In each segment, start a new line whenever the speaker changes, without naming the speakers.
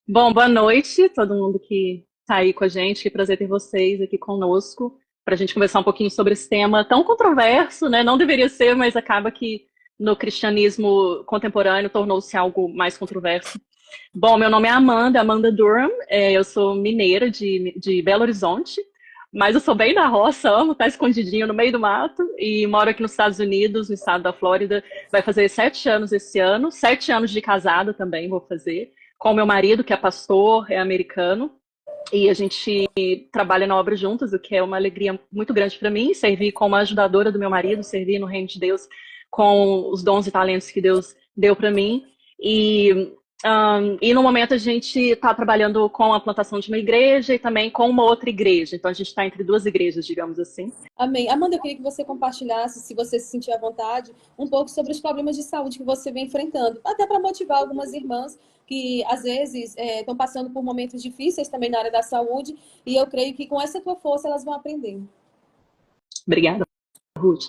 Bom, boa noite, todo mundo que está aí com a gente. Que prazer ter vocês aqui conosco para a gente conversar um pouquinho sobre esse tema tão controverso, né? Não deveria ser, mas acaba que no cristianismo contemporâneo tornou-se algo mais controverso. Bom, meu nome é Amanda, Amanda Durham. Eu sou mineira de Belo Horizonte, mas eu sou bem da roça, amo estar escondidinho no meio do mato e moro aqui nos Estados Unidos, no estado da Flórida. Vai fazer 7 anos esse ano, 7 anos de casada também vou fazer, com meu marido, que é pastor, é americano, e a gente trabalha na obra juntos, o que é uma alegria muito grande para mim, servir como ajudadora do meu marido, servir no reino de Deus com os dons e talentos que Deus deu para mim. E e no momento a gente está trabalhando com a plantação de uma igreja e também com uma outra igreja. Então a gente está entre duas igrejas, digamos assim.
Amém. Amanda, eu queria que você compartilhasse, se você se sentir à vontade, um pouco sobre os problemas de saúde que você vem enfrentando, até para motivar algumas irmãs que às vezes estão passando por momentos difíceis também na área da saúde, e eu creio que com essa tua força elas vão aprender.
Obrigada, Ruth.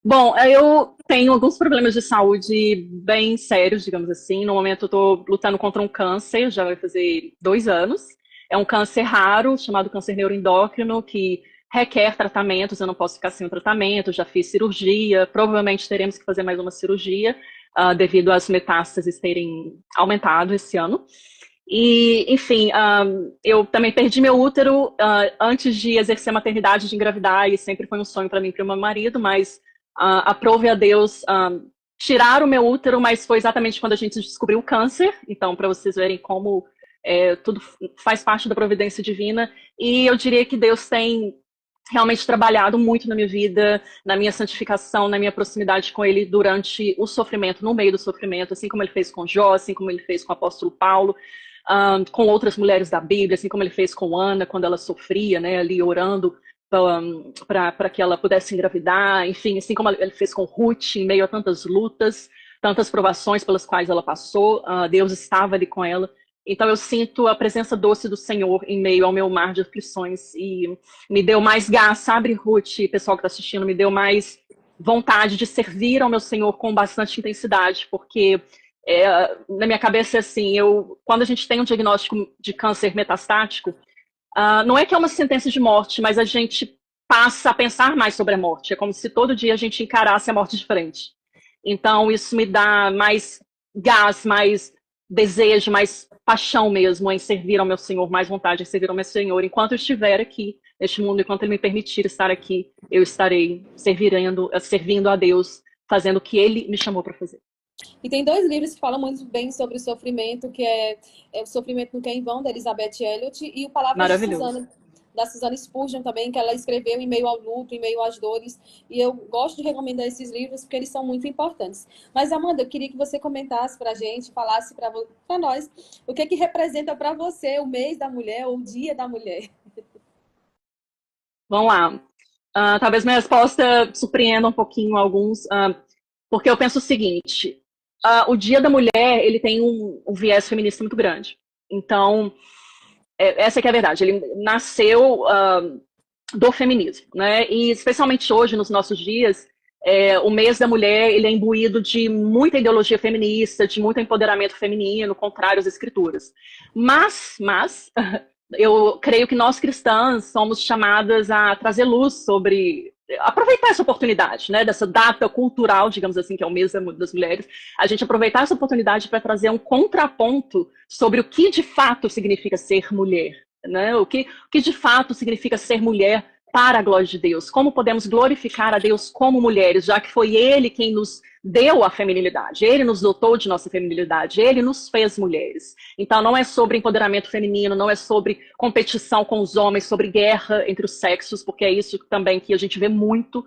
Bom, eu tenho alguns problemas de saúde bem sérios, digamos assim. No momento eu estou lutando contra um câncer, já vai fazer 2 anos. É um câncer raro, chamado câncer neuroendócrino, que requer tratamentos, eu não posso ficar sem o tratamento, já fiz cirurgia, provavelmente teremos que fazer mais uma cirurgia, devido às metástases terem aumentado esse ano. E, enfim, eu também perdi meu útero antes de exercer a maternidade, de engravidar, e sempre foi um sonho para mim e para o meu marido, mas aprove a Deus tirar o meu útero, mas foi exatamente quando a gente descobriu o câncer. Então, para vocês verem como tudo faz parte da providência divina. E eu diria que Deus tem realmente trabalhado muito na minha vida, na minha santificação, na minha proximidade com Ele durante o sofrimento, no meio do sofrimento, assim como Ele fez com Jó, assim como Ele fez com o apóstolo Paulo, com outras mulheres da Bíblia, assim como Ele fez com Ana, quando ela sofria, né, ali orando para que ela pudesse engravidar, enfim, assim como Ele fez com Ruth, em meio a tantas lutas, tantas provações pelas quais ela passou, Deus estava ali com ela. Então eu sinto a presença doce do Senhor em meio ao meu mar de aflições e me deu mais gás, sabe, Ruth, pessoal que está assistindo, me deu mais vontade de servir ao meu Senhor com bastante intensidade, porque na minha cabeça é assim, quando a gente tem um diagnóstico de câncer metastático, não é que é uma sentença de morte, mas a gente passa a pensar mais sobre a morte. É como se todo dia a gente encarasse a morte de frente. Então, isso me dá mais gás, mais desejo, mais paixão mesmo em servir ao meu Senhor, mais vontade em servir ao meu Senhor. Enquanto eu estiver aqui neste mundo, enquanto Ele me permitir estar aqui, eu estarei servindo a Deus, fazendo o que Ele me chamou para fazer.
E tem dois livros que falam muito bem sobre o sofrimento, que é O Sofrimento Nunca é em Vão, da Elizabeth Elliot, e o Palavras de
Maravilhoso.
Susana, da Susana Spurgeon também, que ela escreveu em meio ao luto, em meio às dores. E eu gosto de recomendar esses livros porque eles são muito importantes. Mas, Amanda, eu queria que você comentasse para a gente, falasse para nós, o que representa para você o mês da mulher ou o dia da mulher.
Vamos lá. Talvez minha resposta surpreenda um pouquinho alguns, porque eu penso o seguinte: o Dia da Mulher ele tem um viés feminista muito grande. Então, essa que é a verdade. Ele nasceu do feminismo, né? E especialmente hoje, nos nossos dias, o mês da mulher ele é imbuído de muita ideologia feminista, de muito empoderamento feminino, contrário às escrituras. Mas eu creio que nós cristãs somos chamadas a trazer luz sobre aproveitar essa oportunidade, né, dessa data cultural, digamos assim, que é o mês das mulheres, a gente aproveitar essa oportunidade para trazer um contraponto sobre o que de fato significa ser mulher, né, o que de fato significa ser mulher para a glória de Deus, como podemos glorificar a Deus como mulheres, já que foi Ele quem nos deu a feminilidade, Ele nos dotou de nossa feminilidade, Ele nos fez mulheres. Então não é sobre empoderamento feminino, não é sobre competição com os homens, sobre guerra entre os sexos, porque é isso também que a gente vê muito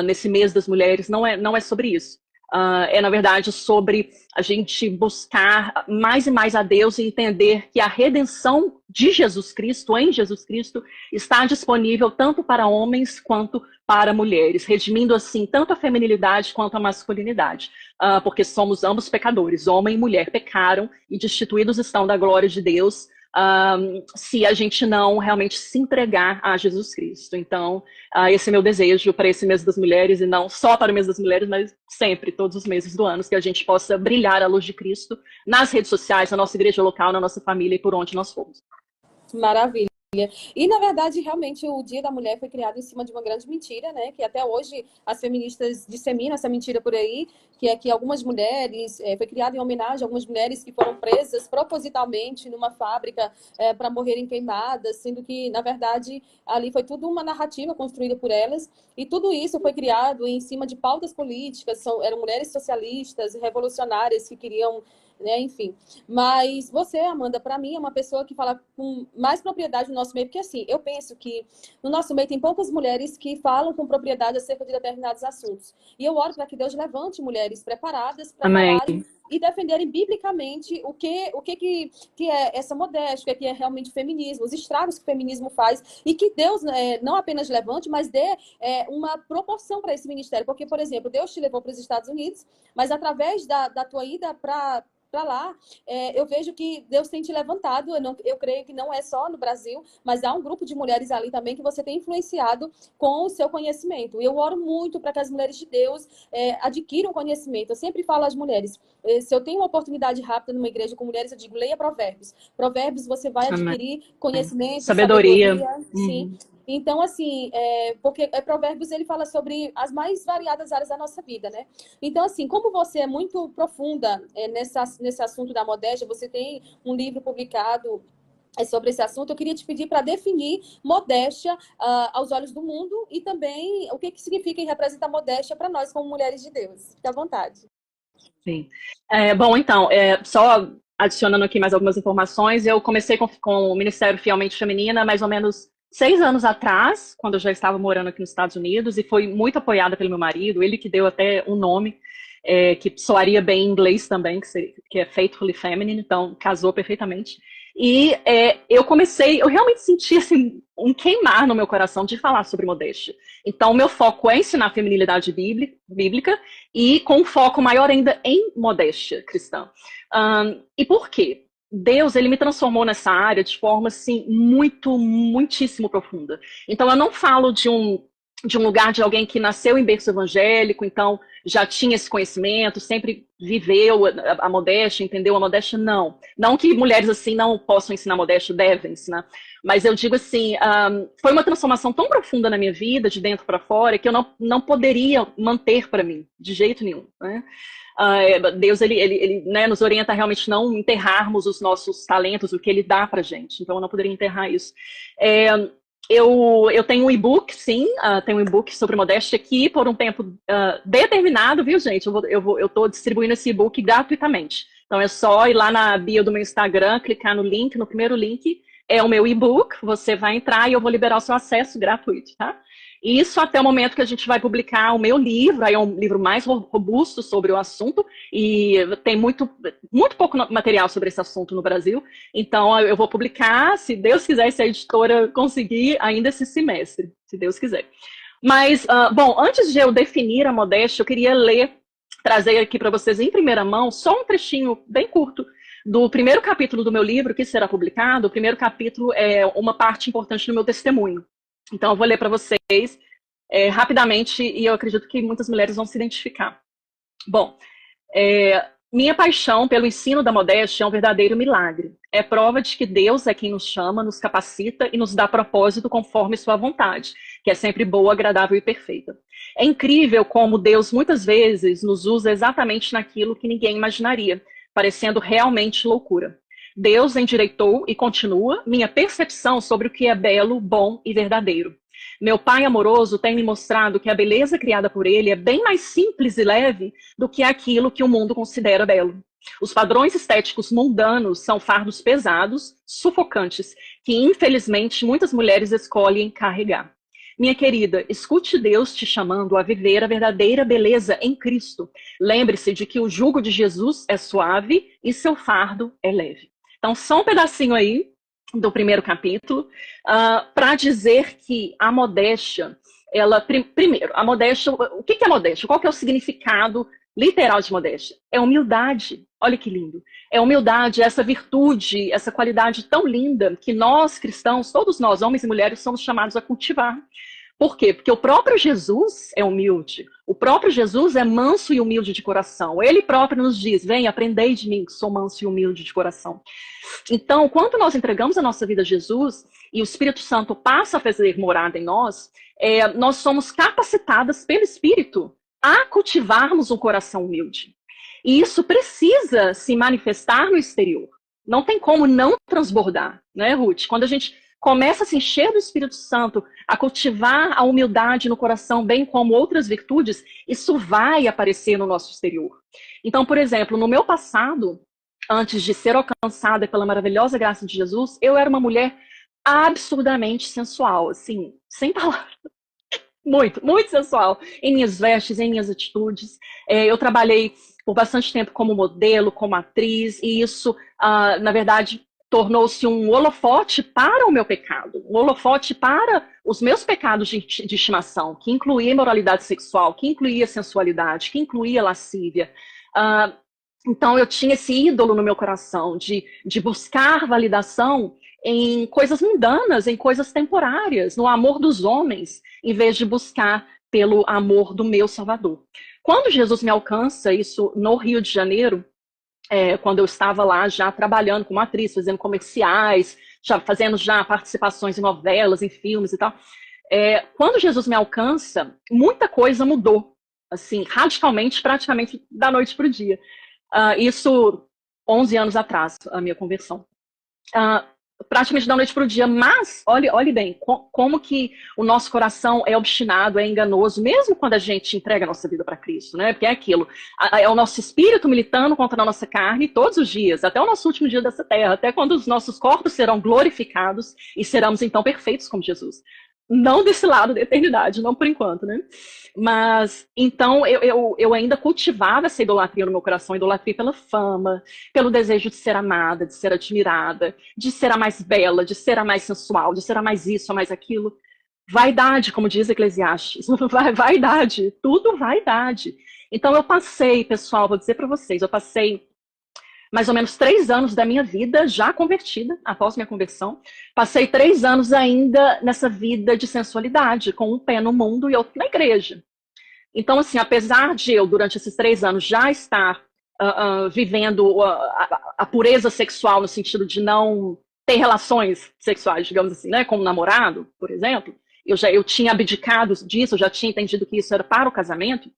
nesse mês das mulheres, não é sobre isso. Na verdade, sobre a gente buscar mais e mais a Deus e entender que a redenção de Jesus Cristo, em Jesus Cristo, está disponível tanto para homens quanto para mulheres, redimindo assim tanto a feminilidade quanto a masculinidade, porque somos ambos pecadores, homem e mulher pecaram e destituídos estão da glória de Deus, se a gente não realmente se entregar a Jesus Cristo. Então, esse é meu desejo para esse mês das mulheres, e não só para o mês das mulheres, mas sempre, todos os meses do ano, que a gente possa brilhar a luz de Cristo nas redes sociais, na nossa igreja local, na nossa família e por onde nós formos.
Maravilha. E, na verdade, realmente, o Dia da Mulher foi criado em cima de uma grande mentira, né? Que até hoje as feministas disseminam essa mentira por aí, que é que algumas mulheres, foi criado em homenagem a algumas mulheres que foram presas propositalmente numa fábrica para morrerem queimadas, sendo que, na verdade, ali foi tudo uma narrativa construída por elas, e tudo isso foi criado em cima de pautas políticas, eram mulheres socialistas, revolucionárias que queriam, né, enfim. Mas você, Amanda, para mim é uma pessoa que fala com mais propriedade no nosso meio, porque assim, eu penso que no nosso meio tem poucas mulheres que falam com propriedade acerca de determinados assuntos. E eu oro para que Deus levante mulheres preparadas para falarem e defenderem biblicamente o que é essa modéstia, o que é realmente feminismo, os estragos que o feminismo faz, e que Deus não apenas levante, mas dê uma proporção para esse ministério. Porque, por exemplo, Deus te levou para os Estados Unidos, mas através da tua ida para lá, eu vejo que Deus tem te levantado. Eu creio que não é só no Brasil, mas há um grupo de mulheres ali também que você tem influenciado com o seu conhecimento. E eu oro muito para que as mulheres de Deus adquiram conhecimento. Eu sempre falo às mulheres, se eu tenho uma oportunidade rápida numa igreja com mulheres, eu digo, leia Provérbios. Provérbios você vai adquirir conhecimento, sabedoria. Sim. Então, assim, porque Provérbios ele fala sobre as mais variadas áreas da nossa vida, né? Então, assim, como você é muito profunda nesse assunto da modéstia, você tem um livro publicado sobre esse assunto, eu queria te pedir para definir modéstia aos olhos do mundo, e também o que significa e representa modéstia para nós como mulheres de Deus. Fique à vontade.
Sim. Bom, então, só adicionando aqui mais algumas informações, eu comecei com o Ministério Fielmente Feminina mais ou menos 6 anos atrás, quando eu já estava morando aqui nos Estados Unidos, e foi muito apoiada pelo meu marido, ele que deu até um nome, que soaria bem em inglês também, que é Faithfully Feminine, então casou perfeitamente. E eu realmente senti assim, um queimar no meu coração de falar sobre modéstia. Então, o meu foco é ensinar feminilidade bíblica, e com um foco maior ainda em modéstia cristã. E por quê? Deus, ele me transformou nessa área de forma, assim, muitíssimo profunda. Então, eu não falo de um lugar de alguém que nasceu em berço evangélico, então já tinha esse conhecimento, sempre viveu a modéstia, entendeu a modéstia, não. Não que mulheres assim não possam ensinar modéstia, devem ensinar. Mas eu digo assim, foi uma transformação tão profunda na minha vida, de dentro para fora, que eu não poderia manter para mim, de jeito nenhum, né? Deus, ele né, nos orienta a realmente não enterrarmos os nossos talentos, o que ele dá pra gente. Então, eu não poderia enterrar isso. Eu tenho um e-book, sim, tenho um e-book sobre modéstia aqui por um tempo determinado, viu, gente? Eu estou distribuindo esse e-book gratuitamente. Então, é só ir lá na bio do meu Instagram, clicar no link, no primeiro link, é o meu e-book, você vai entrar e eu vou liberar o seu acesso gratuito, tá? Isso até o momento que a gente vai publicar o meu livro, aí é um livro mais robusto sobre o assunto, e tem muito pouco material sobre esse assunto no Brasil, então eu vou publicar, se Deus quiser, se a editora conseguir, ainda esse semestre, se Deus quiser. Mas, bom, antes de eu definir a modéstia, eu queria trazer aqui para vocês em primeira mão, só um trechinho bem curto, do primeiro capítulo do meu livro, que será publicado. O primeiro capítulo é uma parte importante do meu testemunho. Então, eu vou ler para vocês rapidamente, e eu acredito que muitas mulheres vão se identificar. Bom, minha paixão pelo ensino da modéstia é um verdadeiro milagre. É prova de que Deus é quem nos chama, nos capacita e nos dá propósito conforme sua vontade, que é sempre boa, agradável e perfeita. É incrível como Deus muitas vezes nos usa exatamente naquilo que ninguém imaginaria, parecendo realmente loucura. Deus endireitou e continua minha percepção sobre o que é belo, bom e verdadeiro. Meu Pai amoroso tem me mostrado que a beleza criada por Ele é bem mais simples e leve do que aquilo que o mundo considera belo. Os padrões estéticos mundanos são fardos pesados, sufocantes, que infelizmente muitas mulheres escolhem carregar. Minha querida, escute Deus te chamando a viver a verdadeira beleza em Cristo. Lembre-se de que o jugo de Jesus é suave e seu fardo é leve. Então, só um pedacinho aí do primeiro capítulo, para dizer que a modéstia, primeiro, a modéstia, o que é modéstia? Qual que é o significado literal de modéstia, é humildade. Olha que lindo. É humildade, essa virtude, essa qualidade tão linda que nós cristãos, todos nós, homens e mulheres, somos chamados a cultivar. Por quê? Porque o próprio Jesus é humilde. O próprio Jesus é manso e humilde de coração. Ele próprio nos diz, vem, aprendei de mim, que sou manso e humilde de coração. Então, quando nós entregamos a nossa vida a Jesus e o Espírito Santo passa a fazer morada em nós, nós somos capacitadas pelo Espírito a cultivarmos um coração humilde. E isso precisa se manifestar no exterior. Não tem como não transbordar, né, Ruth? Quando a gente começa a se encher do Espírito Santo, a cultivar a humildade no coração, bem como outras virtudes, isso vai aparecer no nosso exterior. Então, por exemplo, no meu passado, antes de ser alcançada pela maravilhosa graça de Jesus, eu era uma mulher absurdamente sensual, assim, sem palavras. Muito, muito sensual, em minhas vestes, em minhas atitudes. Eu trabalhei por bastante tempo como modelo, como atriz, e isso, na verdade, tornou-se um holofote para o meu pecado, um holofote para os meus pecados de estimação, que incluía imoralidade sexual, que incluía sensualidade, que incluía lascívia. Então eu tinha esse ídolo no meu coração de buscar validação em coisas mundanas, em coisas temporárias, no amor dos homens, em vez de buscar pelo amor do meu Salvador. Quando Jesus me alcança, isso no Rio de Janeiro, quando eu estava lá já trabalhando como atriz, fazendo comerciais, fazendo participações em novelas, em filmes e tal. Quando Jesus me alcança, muita coisa mudou, assim, radicalmente, praticamente da noite para o dia. Isso 11 anos atrás, a minha conversão. Praticamente da noite para o dia, mas olhe bem, como que o nosso coração é obstinado, é enganoso, mesmo quando a gente entrega a nossa vida para Cristo, né? Porque é aquilo, é o nosso espírito militando contra a nossa carne todos os dias, até o nosso último dia dessa terra, até quando os nossos corpos serão glorificados e seremos então perfeitos como Jesus. Não desse lado da eternidade, não por enquanto, né? Mas, então, eu ainda cultivava essa idolatria no meu coração, idolatria pela fama, pelo desejo de ser amada, de ser admirada, de ser a mais bela, de ser a mais sensual, de ser a mais isso, a mais aquilo. Vaidade, como diz Eclesiastes. Vaidade, tudo vaidade. Então, eu passei, pessoal, vou dizer para vocês, eu passei mais ou menos 3 anos da minha vida já convertida, após minha conversão. Passei 3 anos ainda nessa vida de sensualidade, com um pé no mundo e outro na igreja. Então, assim, apesar de eu, durante esses 3 anos, já estar vivendo a pureza sexual, no sentido de não ter relações sexuais, digamos assim, né, com um namorado, por exemplo, eu tinha abdicado disso, eu já tinha entendido que isso era para o casamento,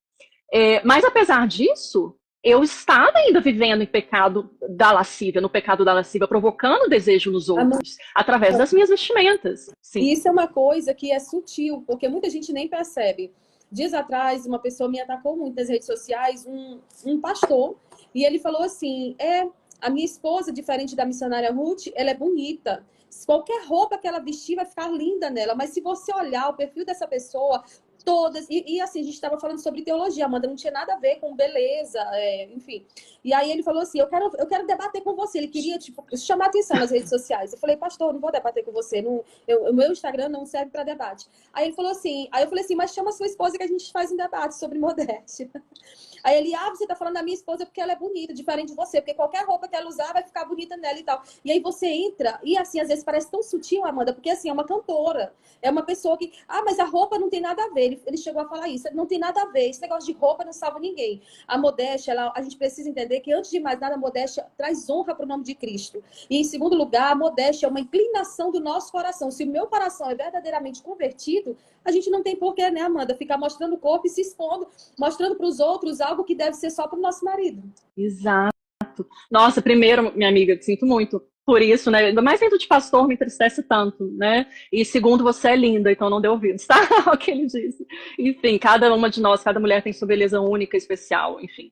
mas apesar disso, eu estava ainda vivendo em pecado da lascívia, no pecado da lascívia, provocando desejo nos outros, através das minhas vestimentas. Sim.
E isso é uma coisa que é sutil, porque muita gente nem percebe. Dias atrás, uma pessoa me atacou muito nas redes sociais, um pastor, e ele falou assim, a minha esposa, diferente da missionária Ruth, ela é bonita. Qualquer roupa que ela vestir vai ficar linda nela, mas se você olhar o perfil dessa pessoa, todas, e assim, a gente estava falando sobre teologia, Amanda, não tinha nada a ver com beleza, enfim. E aí ele falou assim, eu quero debater com você. Ele queria, tipo, chamar atenção nas redes sociais. Eu falei, pastor, não vou debater com você, o meu Instagram não serve para debate. Aí ele falou assim, eu falei assim, mas chama a sua esposa que a gente faz um debate sobre modéstia. Aí ele, você tá falando da minha esposa porque ela é bonita, diferente de você, porque qualquer roupa que ela usar vai ficar bonita nela e tal. E aí você entra, e assim, às vezes parece tão sutil, Amanda, porque assim, é uma cantora, é uma pessoa que, mas a roupa não tem nada a ver. Ele chegou a falar isso, não tem nada a ver, esse negócio de roupa não salva ninguém. A modéstia, a gente precisa entender que, antes de mais nada, a modéstia traz honra para o nome de Cristo. E, em segundo lugar, a modéstia é uma inclinação do nosso coração. Se o meu coração é verdadeiramente convertido, a gente não tem porquê, né, Amanda, ficar mostrando o corpo e se expondo, mostrando para os outros algo que deve ser só para o nosso marido.
Exato. Nossa, primeiro, minha amiga, sinto muito por isso, né? Ainda mais vindo de pastor, me entristece tanto, né? E segundo, você é linda, então não deu ouvidos, tá? O que ele disse. Enfim, cada uma de nós, cada mulher tem sua beleza única, especial, enfim.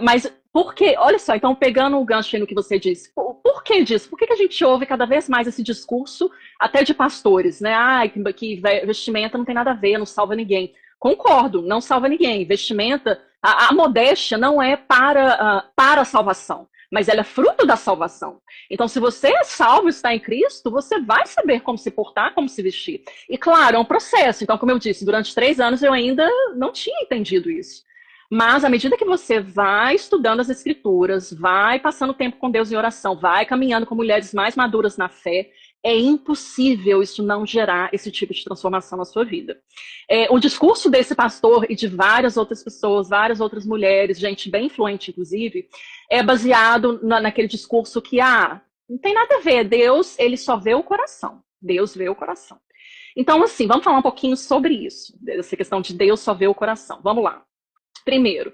Mas por que? Olha só, então pegando o gancho aí no que você disse, por que disso? Por que a gente ouve cada vez mais esse discurso, até de pastores, né? Que vestimenta não tem nada a ver, não salva ninguém. Concordo, não salva ninguém. Vestimenta, a modéstia não é para a salvação, mas ela é fruto da salvação. Então, se você é salvo e está em Cristo, você vai saber como se portar, como se vestir. E claro, é um processo. Então, como eu disse, durante 3 anos eu ainda não tinha entendido isso. Mas à medida que você vai estudando as escrituras, vai passando tempo com Deus em oração, vai caminhando com mulheres mais maduras na fé, é impossível isso não gerar esse tipo de transformação na sua vida. O discurso desse pastor e de várias outras pessoas, várias outras mulheres, gente bem influente inclusive, é baseado naquele discurso que, não tem nada a ver, Deus, ele só vê o coração. Deus vê o coração. Então, assim, vamos falar um pouquinho sobre isso, essa questão de Deus só vê o coração. Vamos lá. Primeiro,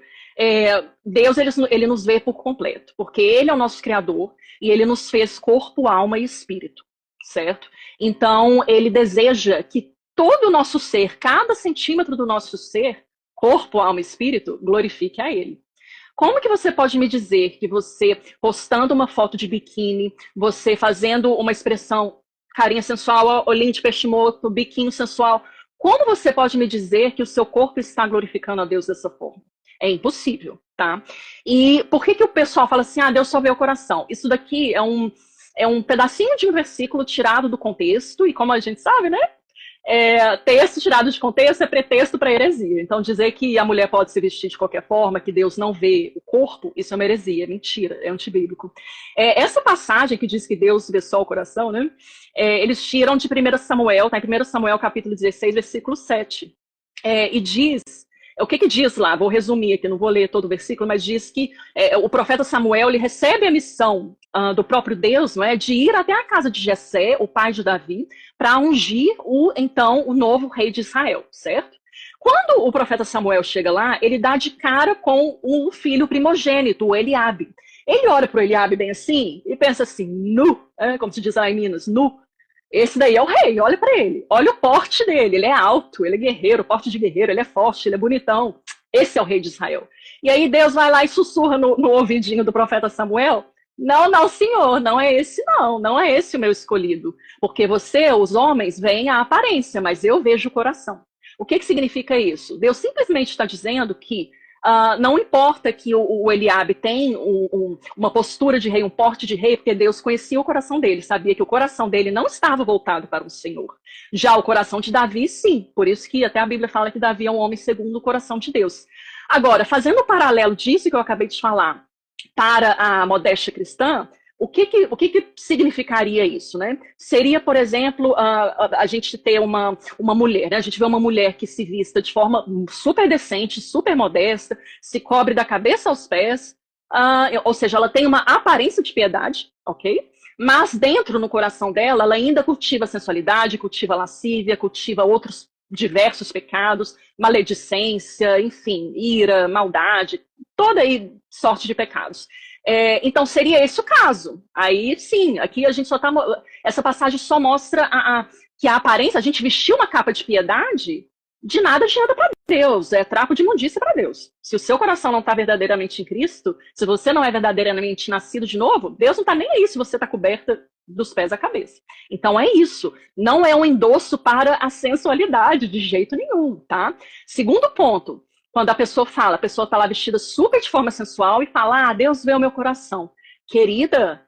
Deus ele nos vê por completo, porque ele é o nosso Criador e ele nos fez corpo, alma e espírito, certo? Então, ele deseja que todo o nosso ser, cada centímetro do nosso ser, corpo, alma e espírito, glorifique a ele. Como que você pode me dizer que você, postando uma foto de biquíni, você fazendo uma expressão carinha sensual, olhinho de peixe morto, biquinho sensual, como você pode me dizer que o seu corpo está glorificando a Deus dessa forma? É impossível, tá? E por que o pessoal fala assim, Deus só vê o coração? Isso daqui é um pedacinho de um versículo tirado do contexto, e como a gente sabe, né? Texto tirado de contexto é pretexto para heresia. Então, dizer que a mulher pode se vestir de qualquer forma, que Deus não vê o corpo, isso é uma heresia, é mentira, é antibíblico. Essa passagem que diz que Deus vê só o coração, né? Eles tiram de 1 Samuel, tá em 1 Samuel capítulo 16, versículo 7. E diz, o que diz lá? Vou resumir aqui, não vou ler todo o versículo, mas diz que o profeta Samuel ele recebe a missão do próprio Deus, não é, de ir até a casa de Jessé, o pai de Davi, para ungir o novo rei de Israel, certo? Quando o profeta Samuel chega lá, ele dá de cara com o filho primogênito, o Eliabe. Ele olha para o Eliabe bem assim e pensa assim, como se diz lá em Minas, esse daí é o rei, olha para ele, olha o porte dele, ele é alto, ele é guerreiro, porte de guerreiro, ele é forte, ele é bonitão, esse é o rei de Israel. E aí Deus vai lá e sussurra no ouvidinho do profeta Samuel, não, senhor, não é esse não é esse o meu escolhido, porque você, os homens, veem a aparência, mas eu vejo o coração. O que significa isso? Deus simplesmente está dizendo que não importa que o Eliabe tem uma postura de rei, um porte de rei, porque Deus conhecia o coração dele, sabia que o coração dele não estava voltado para o Senhor. Já o coração de Davi, sim. Por isso que até a Bíblia fala que Davi é um homem segundo o coração de Deus. Agora, fazendo um paralelo disso que eu acabei de falar para a modéstia cristã, o que significaria isso, né? Seria, por exemplo, a gente ter uma mulher, né? A gente vê uma mulher que se vista de forma super decente, super modesta, se cobre da cabeça aos pés, ou seja, ela tem uma aparência de piedade, ok? Mas dentro, no coração dela, ela ainda cultiva a sensualidade, cultiva a lascívia, cultiva outros diversos pecados, maledicência, enfim, ira, maldade, toda aí sorte de pecados. Então seria esse o caso. Aí sim, aqui a gente só tá. Essa passagem só mostra que a aparência, a gente vestir uma capa de piedade, de nada adianta para Deus, é trapo de imundícia para Deus. Se o seu coração não está verdadeiramente em Cristo, se você não é verdadeiramente nascido de novo, Deus não está nem aí se você está coberta dos pés à cabeça. Então é isso, não é um endosso para a sensualidade de jeito nenhum, tá? Segundo ponto, quando a pessoa está lá vestida super de forma sensual e fala, Deus vê o meu coração. Querida,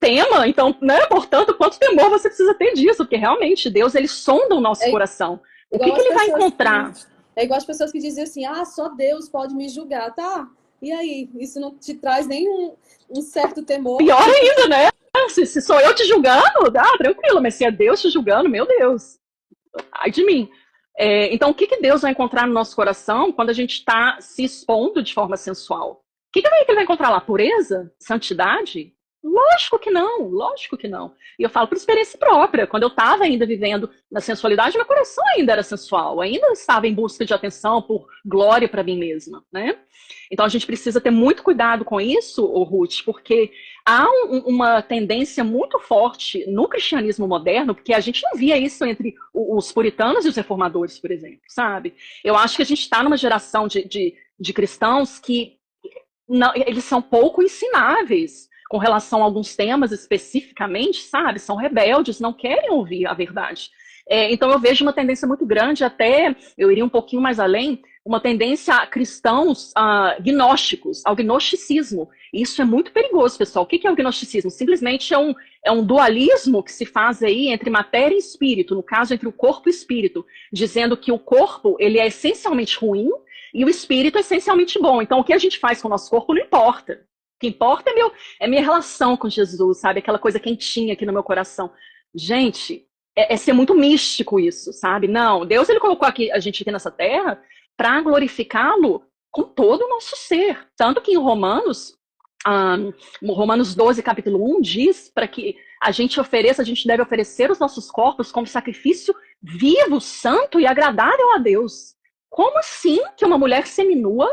tema, então, né? Portanto, quanto temor você precisa ter disso, porque realmente Deus, ele sonda o nosso coração. O que ele vai encontrar?
É igual as pessoas que dizem assim, só Deus pode me julgar, tá? E aí, isso não te traz nenhum certo temor?
Pior ainda, né? Se sou eu te julgando, tranquilo, mas se é Deus te julgando, meu Deus, ai de mim. Então, o que Deus vai encontrar no nosso coração quando a gente está se expondo de forma sensual? O que ele vai encontrar lá? Pureza? Santidade? Lógico que não, lógico que não. E eu falo por experiência própria. Quando eu estava ainda vivendo na sensualidade, meu coração ainda era sensual, ainda estava em busca de atenção, por glória para mim mesma, né? Então a gente precisa ter muito cuidado com isso, Ruth, porque há uma tendência muito forte no cristianismo moderno, porque a gente não via isso entre os puritanos e os reformadores, por exemplo, sabe? Eu acho que a gente está numa geração de cristãos que não, eles são pouco ensináveis com relação a alguns temas especificamente, sabe? São rebeldes, não querem ouvir a verdade. Então eu vejo uma tendência muito grande, até, eu iria um pouquinho mais além, uma tendência a cristãos gnósticos, ao gnosticismo. Isso é muito perigoso, pessoal. O que é o gnosticismo? Simplesmente é um dualismo que se faz aí entre matéria e espírito, no caso, entre o corpo e o espírito, dizendo que o corpo ele é essencialmente ruim, E o espírito é essencialmente bom. Então, o que a gente faz com o nosso corpo não importa. O que importa é minha relação com Jesus, sabe? Aquela coisa quentinha aqui no meu coração. Gente, é ser muito místico isso, sabe? Não, Deus ele colocou a gente aqui nessa terra para glorificá-lo com todo o nosso ser. Tanto que em Romanos 12, capítulo 1, diz para que a gente deve oferecer os nossos corpos como sacrifício vivo, santo e agradável a Deus. Como assim que uma mulher seminua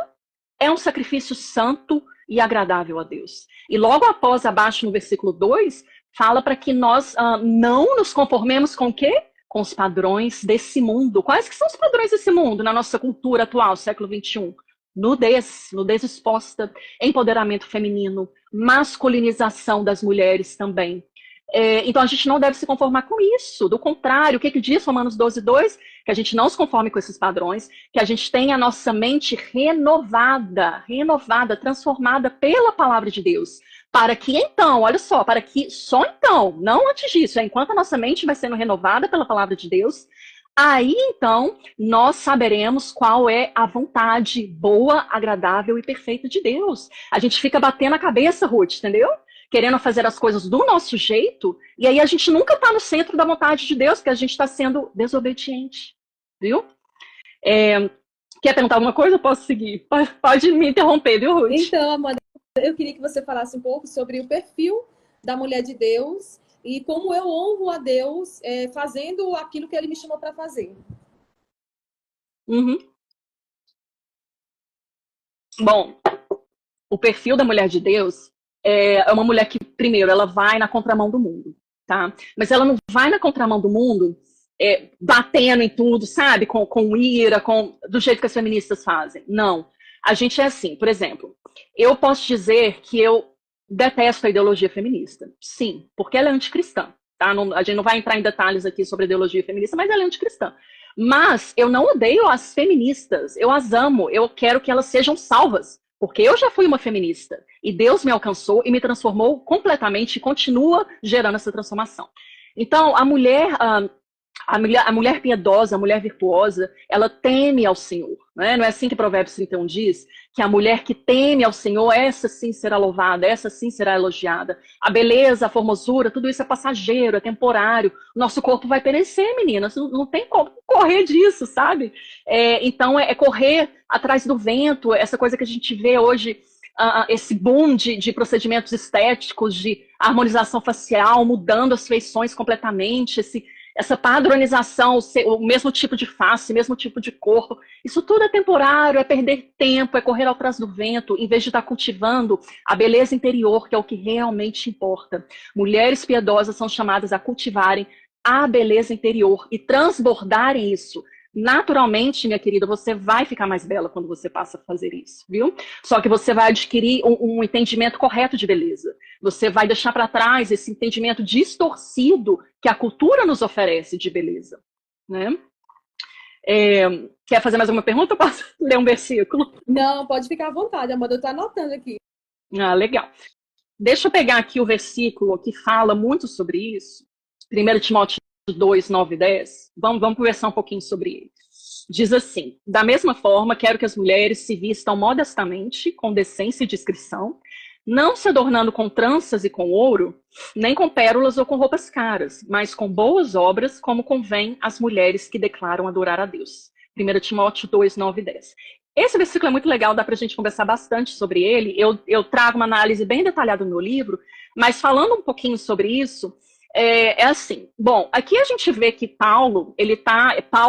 é um sacrifício santo e agradável a Deus? E logo após, abaixo no versículo 2, fala para que nós não nos conformemos com o quê? Com os padrões desse mundo. Quais que são os padrões desse mundo na nossa cultura atual, século XXI? Nudez exposta, empoderamento feminino, masculinização das mulheres também. Então a gente não deve se conformar com isso. Do contrário, o que diz Romanos 12, 2? Que a gente não se conforme com esses padrões, que a gente tenha a nossa mente renovada, transformada pela palavra de Deus. Para que então, olha só, só então, não antes disso, enquanto a nossa mente vai sendo renovada pela palavra de Deus, aí então nós saberemos qual é a vontade boa, agradável e perfeita de Deus. A gente fica batendo a cabeça, Ruth, entendeu? Querendo fazer as coisas do nosso jeito, e aí a gente nunca está no centro da vontade de Deus, porque a gente está sendo desobediente, viu? Quer perguntar alguma coisa? Eu posso seguir. Pode me interromper, viu, Ruth?
Então, Amanda, eu queria que você falasse um pouco sobre o perfil da mulher de Deus e como eu honro a Deus fazendo aquilo que Ele me chamou para fazer.
Uhum. Bom, o perfil da mulher de Deus é uma mulher que, primeiro, ela vai na contramão do mundo, tá? Mas ela não vai na contramão do mundo batendo em tudo, sabe? Com ira, do jeito que as feministas fazem. Não. A gente é assim, por exemplo, eu posso dizer que eu detesto a ideologia feminista. Sim, porque ela é anticristã, tá? A gente não vai entrar em detalhes aqui sobre a ideologia feminista, mas ela é anticristã. Mas eu não odeio as feministas, eu as amo, eu quero que elas sejam salvas. Porque eu já fui uma feminista e Deus me alcançou e me transformou completamente e continua gerando essa transformação. Então, a mulher piedosa, a mulher virtuosa, ela teme ao Senhor. Né? Não é assim que Provérbios 31 diz? Que a mulher que teme ao Senhor, essa sim será louvada, essa sim será elogiada. A beleza, a formosura, tudo isso é passageiro, é temporário. Nosso corpo vai perecer, meninas. Não tem como correr disso, sabe? Então, é correr atrás do vento, essa coisa que a gente vê hoje, esse boom de procedimentos estéticos, de harmonização facial, mudando as feições completamente, essa padronização, o mesmo tipo de face, mesmo tipo de corpo, isso tudo é temporário, é perder tempo, é correr atrás do vento, em vez de estar cultivando a beleza interior, que é o que realmente importa. Mulheres piedosas são chamadas a cultivarem a beleza interior e transbordarem isso. Naturalmente, minha querida, você vai ficar mais bela quando você passa a fazer isso, viu? Só que você vai adquirir um entendimento correto de beleza. Você vai deixar para trás esse entendimento distorcido que a cultura nos oferece de beleza, né? Quer fazer mais alguma pergunta? Eu posso ler um versículo?
Não, pode ficar à vontade, Amanda, eu estou anotando aqui.
Legal. Deixa eu pegar aqui o versículo que fala muito sobre isso. 1 Timóteo 2, 9 e 10. Vamos conversar um pouquinho sobre ele. Diz assim: da mesma forma, quero que as mulheres se vistam modestamente, com decência e discrição, não se adornando com tranças e com ouro, nem com pérolas ou com roupas caras, mas com boas obras, como convém às mulheres que declaram adorar a Deus. 1 Timóteo 2, 9 e 10. Esse versículo é muito legal, dá pra gente conversar bastante sobre ele. Eu trago uma análise bem detalhada no meu livro, mas falando um pouquinho sobre isso, assim. Bom, aqui a gente vê que Paulo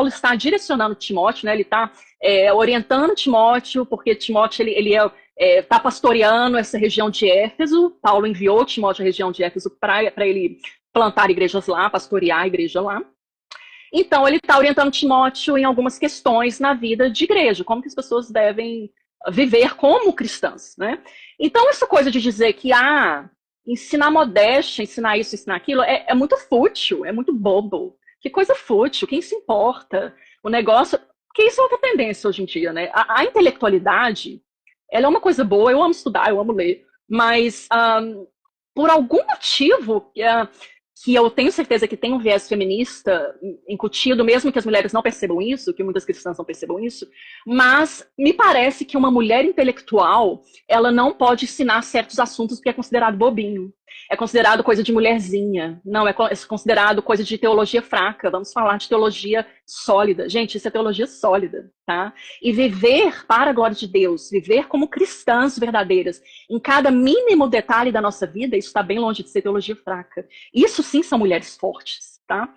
está direcionando Timóteo, né? Ele está orientando Timóteo, porque Timóteo ele está pastoreando essa região de Éfeso. Paulo enviou Timóteo à região de Éfeso para ele plantar igrejas lá, pastorear a igreja lá. Então, ele está orientando Timóteo em algumas questões na vida de igreja, como que as pessoas devem viver como cristãs, né? Então, essa coisa de dizer que ensinar modéstia, ensinar isso, ensinar aquilo, é muito fútil, é muito bobo. Que coisa fútil, quem se importa? O negócio... Porque isso é outra tendência hoje em dia, né? A intelectualidade, ela é uma coisa boa, eu amo estudar, eu amo ler, mas por algum motivo, que eu tenho certeza que tem um viés feminista incutido, mesmo que as mulheres não percebam isso, que muitas cristãs não percebam isso, mas me parece que uma mulher intelectual, ela não pode ensinar certos assuntos porque é considerado bobinho. É considerado coisa de mulherzinha. Não, é considerado coisa de teologia fraca. Vamos falar de teologia sólida. Gente, isso é teologia sólida, tá? E viver para a glória de Deus, viver como cristãs verdadeiras, em cada mínimo detalhe da nossa vida, isso está bem longe de ser teologia fraca. Isso sim são mulheres fortes, tá?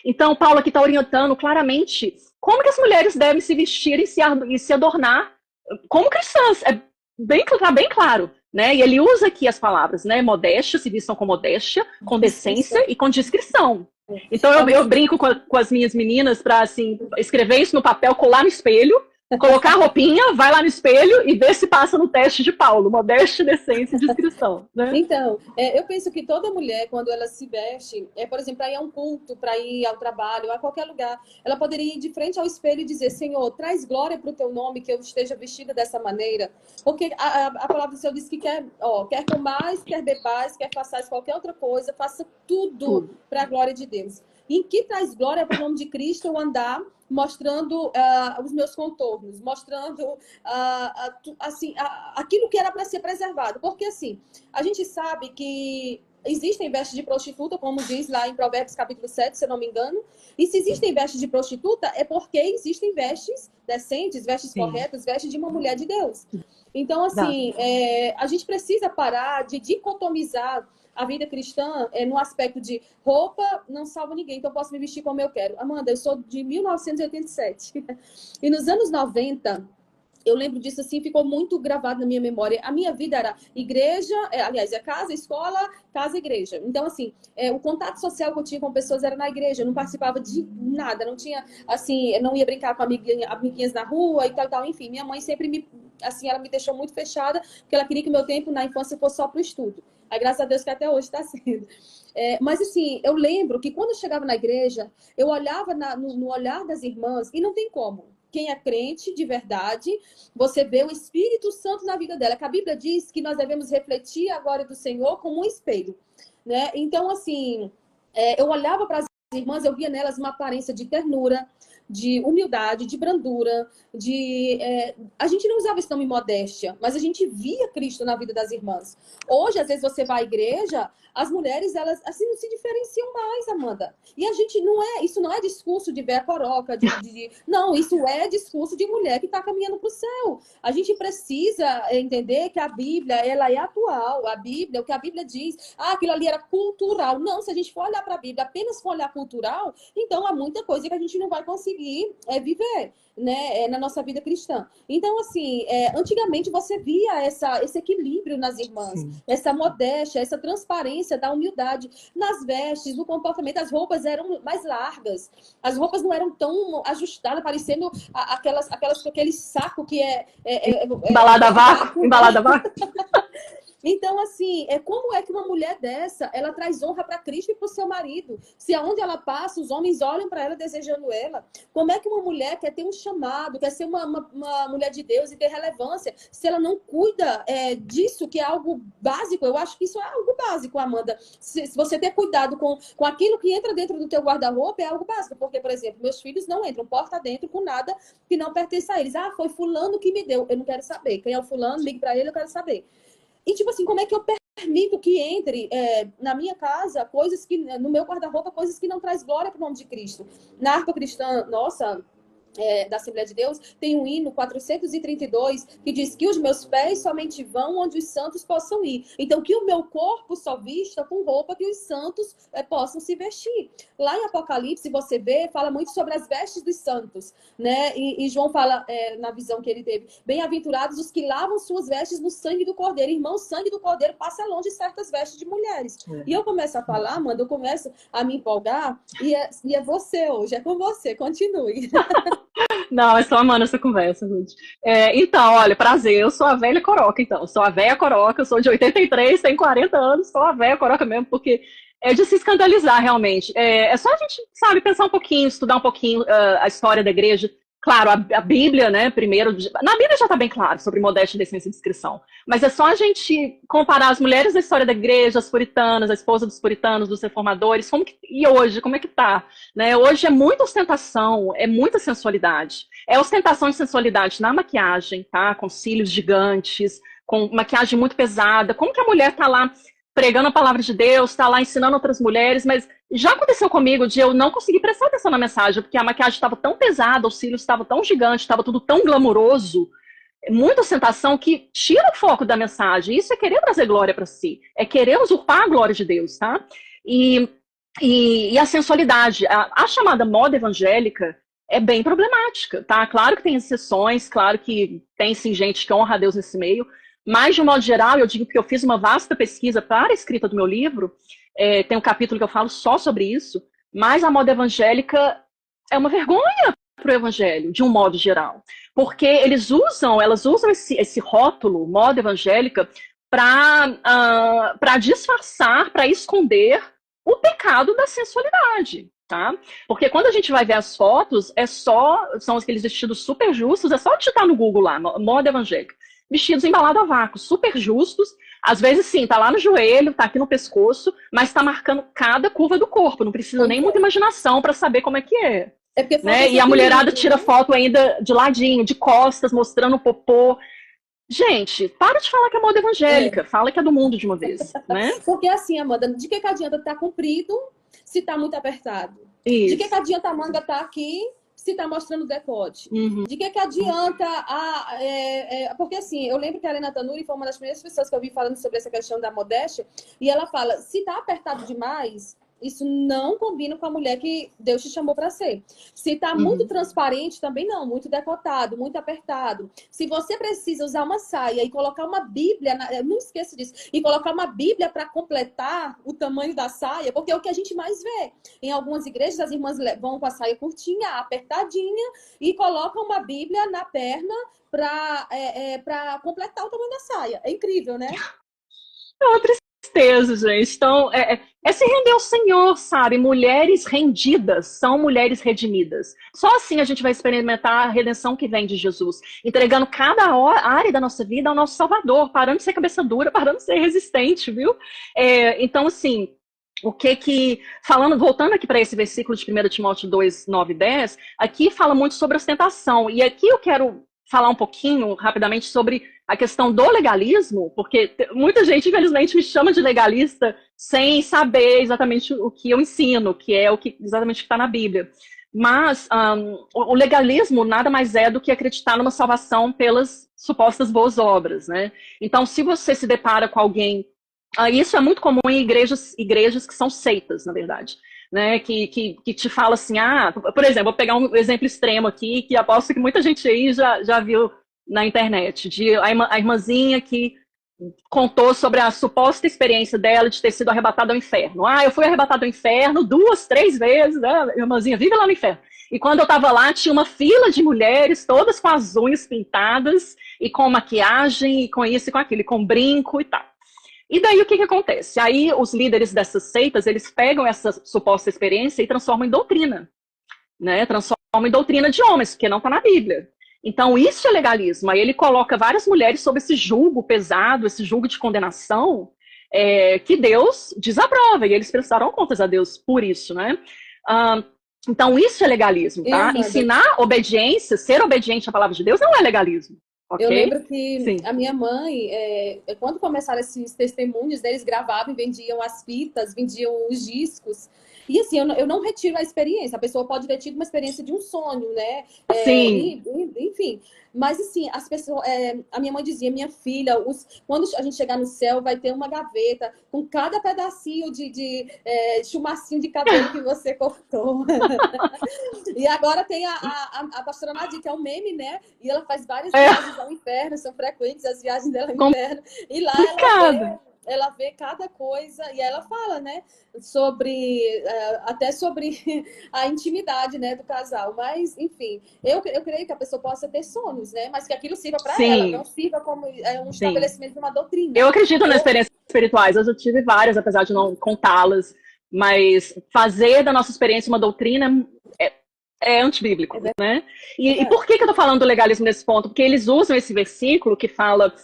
Então, Paulo aqui está orientando claramente como que as mulheres devem se vestir e se adornar como cristãs. Tá bem claro. Né? E ele usa aqui as palavras, né? Modéstia, se vistam com modéstia, com decência e com discrição. Então eu brinco com as minhas meninas para assim, escrever isso no papel, colar no espelho, colocar a roupinha, vai lá no espelho e ver se passa no teste de Paulo. Modéstia, decência e discrição. Né?
Então, eu penso que toda mulher, quando ela se veste, por exemplo, para ir a um culto, para ir ao trabalho, a qualquer lugar, ela poderia ir de frente ao espelho e dizer: Senhor, traz glória para o teu nome, que eu esteja vestida dessa maneira. Porque a palavra do Senhor diz que quer comais, quer bebais, quer façais qualquer outra coisa, faça tudo para a glória de Deus. Em que traz glória para o nome de Cristo eu andar mostrando os meus contornos, mostrando assim, aquilo que era para ser preservado. Porque, assim, a gente sabe que existem vestes de prostituta, como diz lá em Provérbios capítulo 7, se eu não me engano. E se existem vestes de prostituta, é porque existem vestes decentes, vestes corretas, vestes de uma mulher de Deus. Então, assim, a gente precisa parar de dicotomizar a vida cristã no aspecto de roupa não salva ninguém, então eu posso me vestir como eu quero. Amanda, eu sou de 1987. E nos anos 90, eu lembro disso assim, ficou muito gravado na minha memória. A minha vida era igreja, aliás, casa, escola, casa, igreja. Então, assim, o contato social que eu tinha com pessoas era na igreja. Eu não participava de nada, não tinha, assim, eu não ia brincar com amiguinhas na rua e tal. Enfim, minha mãe sempre ela me deixou muito fechada, porque ela queria que meu tempo na infância fosse só para o estudo. Aí, graças a Deus que até hoje está sendo. Mas, assim, eu lembro que quando eu chegava na igreja, eu olhava no olhar das irmãs, e não tem como. Quem é crente de verdade, você vê o Espírito Santo na vida dela. Que a Bíblia diz que nós devemos refletir a glória do Senhor como um espelho, né? Então, assim, eu olhava para as irmãs, eu via nelas uma aparência de ternura, de humildade, de brandura, a gente não usava esse nome modéstia, mas a gente via Cristo na vida das irmãs. Hoje, às vezes, você vai à igreja, as mulheres, elas assim não se diferenciam mais, Amanda. E a gente isso não é discurso de véia coroca, não, isso é discurso de mulher que está caminhando para o céu. A gente precisa entender que a Bíblia, ela é atual. A Bíblia, o que a Bíblia diz, aquilo ali era cultural. Não, se a gente for olhar para a Bíblia apenas for olhar cultural, então há muita coisa que a gente não vai conseguir viver, né, na nossa vida cristã. Então, assim, antigamente você via esse equilíbrio nas irmãs, essa modéstia, essa transparência da humildade nas vestes, no comportamento. As roupas eram mais largas, as roupas não eram tão ajustadas, parecendo aquele saco que
embalada a vácuo, embalada a vácuo.
Então, assim, como é que uma mulher dessa, ela traz honra para Cristo e para o seu marido? Se aonde ela passa, os homens olham para ela desejando ela. Como é que uma mulher quer ter um chamado, quer ser uma mulher de Deus e ter relevância, se ela não cuida disso, que é algo básico? Eu acho que isso é algo básico, Amanda. Se você ter cuidado com aquilo que entra dentro do teu guarda-roupa, é algo básico. Porque, por exemplo, meus filhos não entram porta dentro com nada que não pertence a eles. Foi fulano que me deu. Eu não quero saber. Quem é o fulano, ligue para ele, eu quero saber. E, tipo assim, como é que eu permito que entre na minha casa coisas que, no meu guarda-roupa, coisas que não traz glória para o nome de Cristo? Na harpa cristã, nossa, da Assembleia de Deus, tem um hino 432 que diz que os meus pés somente vão onde os santos possam ir. Então, que o meu corpo só vista com roupa que os santos possam se vestir. Lá em Apocalipse, você vê, fala muito sobre as vestes dos santos, né? E João fala, na visão que ele teve, bem-aventurados os que lavam suas vestes no sangue do Cordeiro. Irmão, o sangue do Cordeiro passa longe de certas vestes de mulheres. E eu começo a falar, Amanda, eu começo a me empolgar, e é você hoje, é com você, continue.
Não, é só amando essa conversa, Ruth. Então, olha, prazer, eu sou a velha coroca, então. Sou a velha coroca, eu sou de 83, tenho 40 anos, sou a velha coroca mesmo, porque é de se escandalizar, realmente. É só a gente, sabe, pensar um pouquinho, estudar um pouquinho a história da igreja. Claro, a Bíblia, né, primeiro, na Bíblia já está bem claro sobre modéstia, decência e discrição, mas é só a gente comparar as mulheres da história da igreja, as puritanas, a esposa dos puritanos, dos reformadores, e hoje, como é que tá? Né? Hoje é muita ostentação, é muita sensualidade. É ostentação e sensualidade na maquiagem, tá? Com cílios gigantes, com maquiagem muito pesada. Como que a mulher tá lá pregando a palavra de Deus, está lá ensinando outras mulheres, mas já aconteceu comigo de eu não conseguir prestar atenção na mensagem, porque a maquiagem estava tão pesada, os cílios estavam tão gigantes, estava tudo tão glamouroso, muita ostentação que tira o foco da mensagem. Isso é querer trazer glória para si, é querer usurpar a glória de Deus, tá? E a sensualidade, a chamada moda evangélica é bem problemática, tá? Claro que tem exceções, claro que tem sim gente que honra a Deus nesse meio, mas, de um modo geral, eu digo que eu fiz uma vasta pesquisa para a escrita do meu livro, tem um capítulo que eu falo só sobre isso, mas a moda evangélica é uma vergonha para o evangelho, de um modo geral. Porque elas usam esse rótulo, moda evangélica, para disfarçar, para esconder o pecado da sensualidade. Tá? Porque quando a gente vai ver as fotos, são aqueles vestidos super justos, é só digitar no Google lá, moda evangélica. Vestidos embalados a vácuo, super justos. Às vezes, sim, tá lá no joelho, tá aqui no pescoço, mas tá marcando cada curva do corpo. Não precisa nem muita imaginação para saber como é que é. Né? E a mulherada tira foto ainda de ladinho, de costas, mostrando o popô. Gente, para de falar que é moda evangélica. Fala que é do mundo de uma vez, né?
Porque assim, Amanda, de que adianta estar comprido se tá muito apertado?
Isso.
De que adianta a manga estar aqui se está mostrando o decote? De que adianta porque assim, eu lembro que a Helena Tanuri foi uma das primeiras pessoas que eu vi falando sobre essa questão da modéstia, e ela fala, se está apertado demais, isso não combina com a mulher que Deus te chamou para ser. Se está muito transparente, também não. Muito decotado, muito apertado. Se você precisa usar uma saia e colocar uma Bíblia, não esqueça disso, e colocar uma Bíblia para completar o tamanho da saia, porque é o que a gente mais vê. Em algumas igrejas, as irmãs vão com a saia curtinha, apertadinha, e colocam uma Bíblia na perna para completar o tamanho da saia. É incrível, né?
É uma tristeza, gente. Então, é se render ao Senhor, sabe? Mulheres rendidas são mulheres redimidas. Só assim a gente vai experimentar a redenção que vem de Jesus, entregando cada área da nossa vida ao nosso Salvador, parando de ser cabeça dura, parando de ser resistente, viu? Então, assim, voltando aqui para esse versículo de 1 Timóteo 2, 9 e 10, aqui fala muito sobre ostentação. E aqui eu quero falar um pouquinho, rapidamente, sobre a questão do legalismo, porque muita gente, infelizmente, me chama de legalista sem saber exatamente o que eu ensino, que é exatamente o que está na Bíblia. Mas o legalismo nada mais é do que acreditar numa salvação pelas supostas boas obras, né? Então, se você se depara com alguém... isso é muito comum em igrejas que são seitas, na verdade. Né, que te fala assim, por exemplo, vou pegar um exemplo extremo aqui, que aposto que muita gente aí já viu na internet, a irmãzinha que contou sobre a suposta experiência dela de ter sido arrebatada ao inferno. Eu fui arrebatada ao inferno 2, 3 vezes, né? A irmãzinha vive lá no inferno. E quando eu estava lá, tinha uma fila de mulheres, todas com as unhas pintadas, e com maquiagem, e com isso e com aquilo, e com brinco e tal. E daí o que acontece? Aí os líderes dessas seitas, eles pegam essa suposta experiência e transformam em doutrina, né? Transformam em doutrina de homens, porque não está na Bíblia. Então isso é legalismo. Aí ele coloca várias mulheres sob esse julgo pesado, esse julgo de condenação, que Deus desaprova, e eles prestaram contas a Deus por isso, né? Então isso é legalismo, tá? Ensinar obediência, ser obediente à palavra de Deus não é legalismo. Okay?
Eu lembro que a minha mãe, quando começaram esses testemunhos, eles gravavam e vendiam as fitas, vendiam os discos. E assim, eu não retiro a experiência. A pessoa pode ter tido uma experiência de um sonho, né?
Sim.
Enfim. Mas assim, as pessoas... a minha mãe dizia, minha filha, quando a gente chegar no céu, vai ter uma gaveta com cada pedacinho de chumacinho de cabelo que você cortou. E agora tem a pastora Nadir, que é um meme, né? E ela faz várias viagens ao inferno, são frequentes as viagens dela ao inferno. E lá ela vê cada coisa, e ela fala, né, até sobre a intimidade, né, do casal. Mas, enfim, eu creio que a pessoa possa ter sonhos, né, mas que aquilo sirva para ela, não sirva como um estabelecimento de uma doutrina.
Eu acredito nas experiências espirituais, eu já tive várias, apesar de não contá-las, mas fazer da nossa experiência uma doutrina É antibíblico, né? E por que eu tô falando do legalismo nesse ponto? Porque eles usam esse versículo que fala,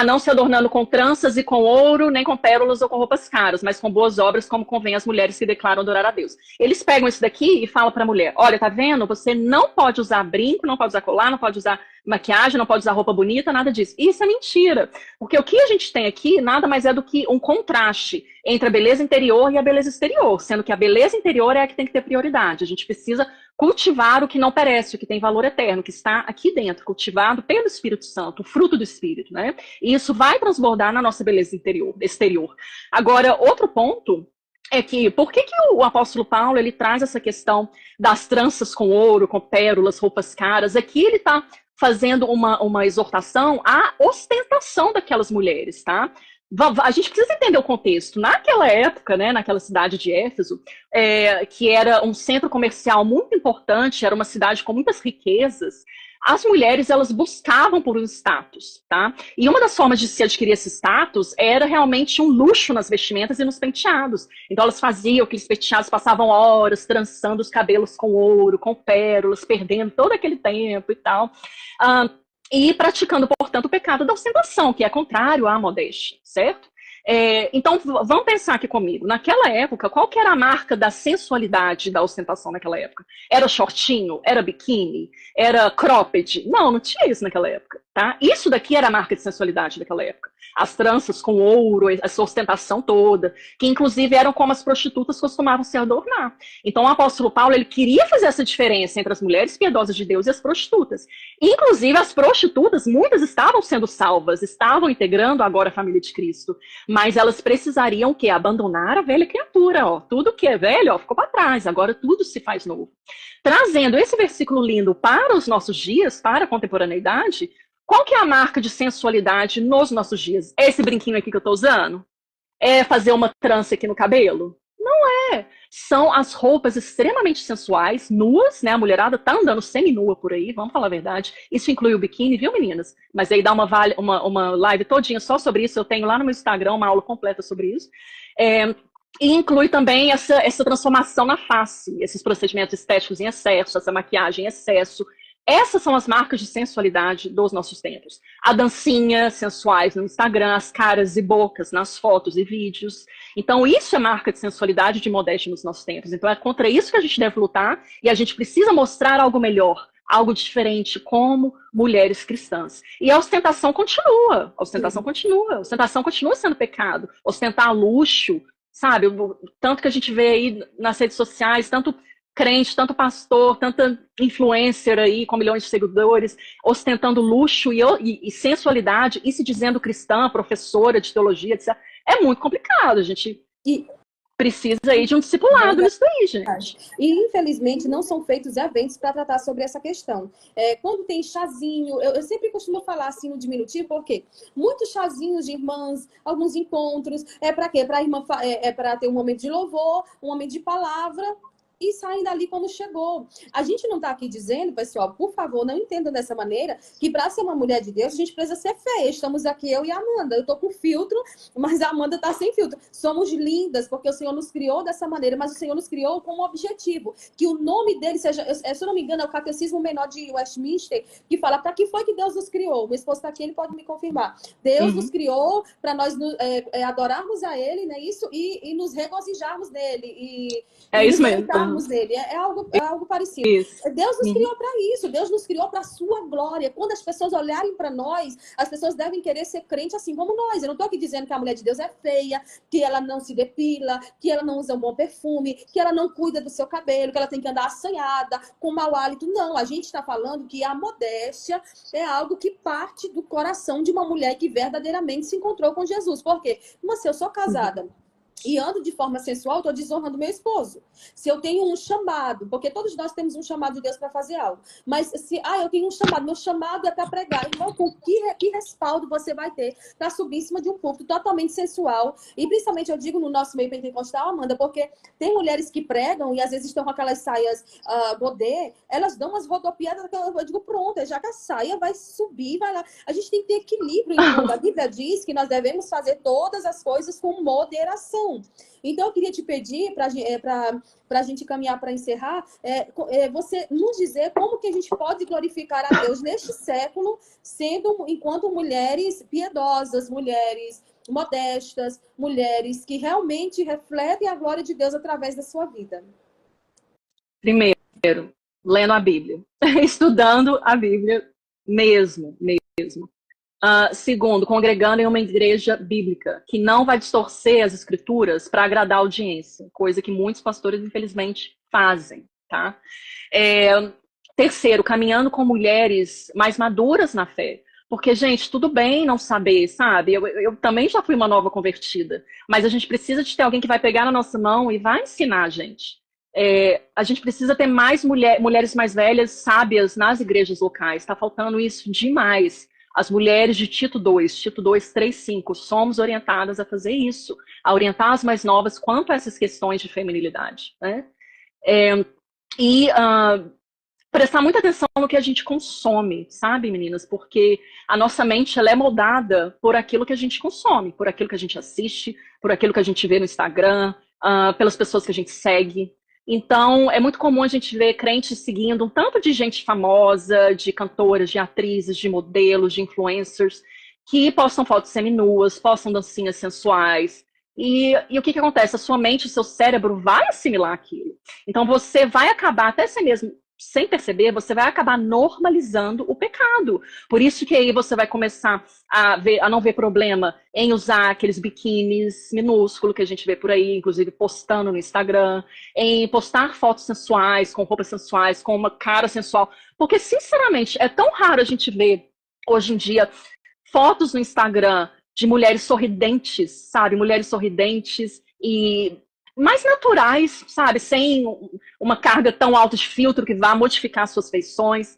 não se adornando com tranças e com ouro, nem com pérolas ou com roupas caras, mas com boas obras, como convém às mulheres que declaram adorar a Deus. Eles pegam isso daqui e falam pra mulher, olha, tá vendo? Você não pode usar brinco, não pode usar colar, não pode usar maquiagem, não pode usar roupa bonita, nada disso. E isso é mentira. Porque o que a gente tem aqui nada mais é do que um contraste entre a beleza interior e a beleza exterior, sendo que a beleza interior é a que tem que ter prioridade. A gente precisa cultivar o que não perece, o que tem valor eterno, que está aqui dentro, cultivado pelo Espírito Santo, o fruto do Espírito, né? E isso vai transbordar na nossa beleza exterior. Agora, outro ponto é que, por que o apóstolo Paulo, ele traz essa questão das tranças com ouro, com pérolas, roupas caras? Aqui ele está fazendo uma exortação à ostentação daquelas mulheres, tá? A gente precisa entender o contexto. Naquela época, né, naquela cidade de Éfeso, que era um centro comercial muito importante, era uma cidade com muitas riquezas, as mulheres, elas buscavam por um status, tá? E uma das formas de se adquirir esse status era realmente um luxo nas vestimentas e nos penteados. Então, elas faziam aqueles penteados, passavam horas trançando os cabelos com ouro, com pérolas, perdendo todo aquele tempo e tal. E praticando, portanto, o pecado da ostentação, que é contrário à modéstia, certo? Então, vamos pensar aqui comigo. Naquela época, qual que era a marca da sensualidade da ostentação naquela época? Era shortinho? Era biquíni? Era cropped? Não tinha isso naquela época, tá? Isso daqui era a marca de sensualidade daquela época. As tranças com ouro, essa ostentação toda, que inclusive eram como as prostitutas costumavam se adornar. Então, o apóstolo Paulo, ele queria fazer essa diferença entre as mulheres piedosas de Deus e as prostitutas. Inclusive, as prostitutas, muitas estavam sendo salvas, estavam integrando agora a família de Cristo. Mas elas precisariam o quê? Abandonar a velha criatura, ó. Tudo que é velho, ó, ficou para trás. Agora tudo se faz novo. Trazendo esse versículo lindo para os nossos dias, para a contemporaneidade, qual que é a marca de sensualidade nos nossos dias? É esse brinquinho aqui que eu estou usando? É fazer uma trança aqui no cabelo? Não é. São as roupas extremamente sensuais, nuas, né? A mulherada tá andando semi-nua por aí, vamos falar a verdade. Isso inclui o biquíni, viu, meninas? Mas aí dá uma live todinha só sobre isso. Eu tenho lá no meu Instagram uma aula completa sobre isso. E inclui também essa transformação na face, esses procedimentos estéticos em excesso, essa maquiagem em excesso. Essas são as marcas de sensualidade dos nossos tempos. A dancinha sensuais no Instagram, as caras e bocas nas fotos e vídeos. Então, isso é marca de sensualidade e de modéstia nos nossos tempos. Então, é contra isso que a gente deve lutar e a gente precisa mostrar algo melhor, algo diferente, como mulheres cristãs. E a ostentação continua. A ostentação continua. A ostentação continua sendo pecado. Ostentar luxo, sabe? Tanto que a gente vê aí nas redes sociais, tanto crente, tanto pastor, tanta influencer aí com milhões de seguidores, ostentando luxo e sensualidade e se dizendo cristã, professora de teologia, etc. É muito complicado, a gente precisa aí de um discipulado nisso aí, gente.
E, infelizmente, não são feitos eventos para tratar sobre essa questão. Quando tem chazinho, eu sempre costumo falar assim no diminutivo, porque muitos chazinhos de irmãs, alguns encontros, para quê? Para ter um momento de louvor, um momento de palavra, e saem dali como chegou. A gente não está aqui dizendo, pessoal, por favor, não entendam dessa maneira, que para ser uma mulher de Deus, a gente precisa ser feia. Estamos aqui, eu e a Amanda. Eu estou com filtro, mas a Amanda está sem filtro. Somos lindas, porque o Senhor nos criou dessa maneira, mas o Senhor nos criou com um objetivo, que o nome dele seja, se eu não me engano, é o Catecismo Menor de Westminster, que fala para que foi que Deus nos criou. Meu esposo está aqui, ele pode me confirmar. Deus nos criou para nós adorarmos a ele, né? Isso, e nos regozijarmos nele.
É isso mesmo.
Dele. É algo parecido.
Isso.
Deus nos criou para isso. Deus nos criou para a sua glória. Quando as pessoas olharem para nós, as pessoas devem querer ser crente assim como nós. Eu não estou aqui dizendo que a mulher de Deus é feia, que ela não se depila, que ela não usa um bom perfume, que ela não cuida do seu cabelo, que ela tem que andar assanhada, com mau hálito. Não, a gente está falando que a modéstia é algo que parte do coração de uma mulher que verdadeiramente se encontrou com Jesus. Por quê? Mas se eu sou casada e ando de forma sensual, estou desonrando meu esposo. Se eu tenho um chamado, porque todos nós temos um chamado de Deus para fazer algo, mas se eu tenho um chamado, meu chamado é para pregar, então com que respaldo você vai ter para subir em cima de um púlpito totalmente sensual? E principalmente eu digo no nosso meio pentecostal, Amanda, porque tem mulheres que pregam e às vezes estão com aquelas saias godê, elas dão umas rodopiadas, eu digo, pronto, já que a saia vai subir, vai lá. A gente tem que ter equilíbrio em tudo. A Bíblia diz que nós devemos fazer todas as coisas com moderação. bom. Então, eu queria te pedir, para a gente caminhar para encerrar, você nos dizer como que a gente pode glorificar a Deus neste século, enquanto mulheres piedosas, mulheres modestas, mulheres que realmente refletem a glória de Deus através da sua vida.
Primeiro, lendo a Bíblia. Estudando a Bíblia mesmo. Segundo, congregando em uma igreja bíblica, que não vai distorcer as escrituras para agradar a audiência, coisa que muitos pastores, infelizmente, fazem, tá? Terceiro, caminhando com mulheres mais maduras na fé. Porque, gente, tudo bem não saber, sabe? Eu também já fui uma nova convertida, mas a gente precisa de ter alguém que vai pegar na nossa mão e vai ensinar a gente. A gente precisa ter mais mulheres mais velhas, sábias nas igrejas locais. Está faltando isso demais. As mulheres de Tito 2, 3, 5, somos orientadas a fazer isso, a orientar as mais novas quanto a essas questões de feminilidade, né? Prestar muita atenção no que a gente consome, sabe, meninas? Porque a nossa mente, ela é moldada por aquilo que a gente consome, por aquilo que a gente assiste, por aquilo que a gente vê no Instagram, pelas pessoas que a gente segue. Então, é muito comum a gente ver crentes seguindo um tanto de gente famosa, de cantoras, de atrizes, de modelos, de influencers, que postam fotos seminuas, postam dancinhas sensuais. E o que acontece? A sua mente, o seu cérebro vai assimilar aquilo. Então, você vai acabar, até você mesmo, sem perceber, você vai acabar normalizando o pecado. Por isso que aí você vai começar a não ver problema em usar aqueles biquínis minúsculos que a gente vê por aí, inclusive postando no Instagram, em postar fotos sensuais, com roupas sensuais, com uma cara sensual. Porque, sinceramente, é tão raro a gente ver, hoje em dia, fotos no Instagram de mulheres sorridentes, sabe? Mulheres sorridentes e mais naturais, sabe? Sem uma carga tão alta de filtro que vá modificar suas feições,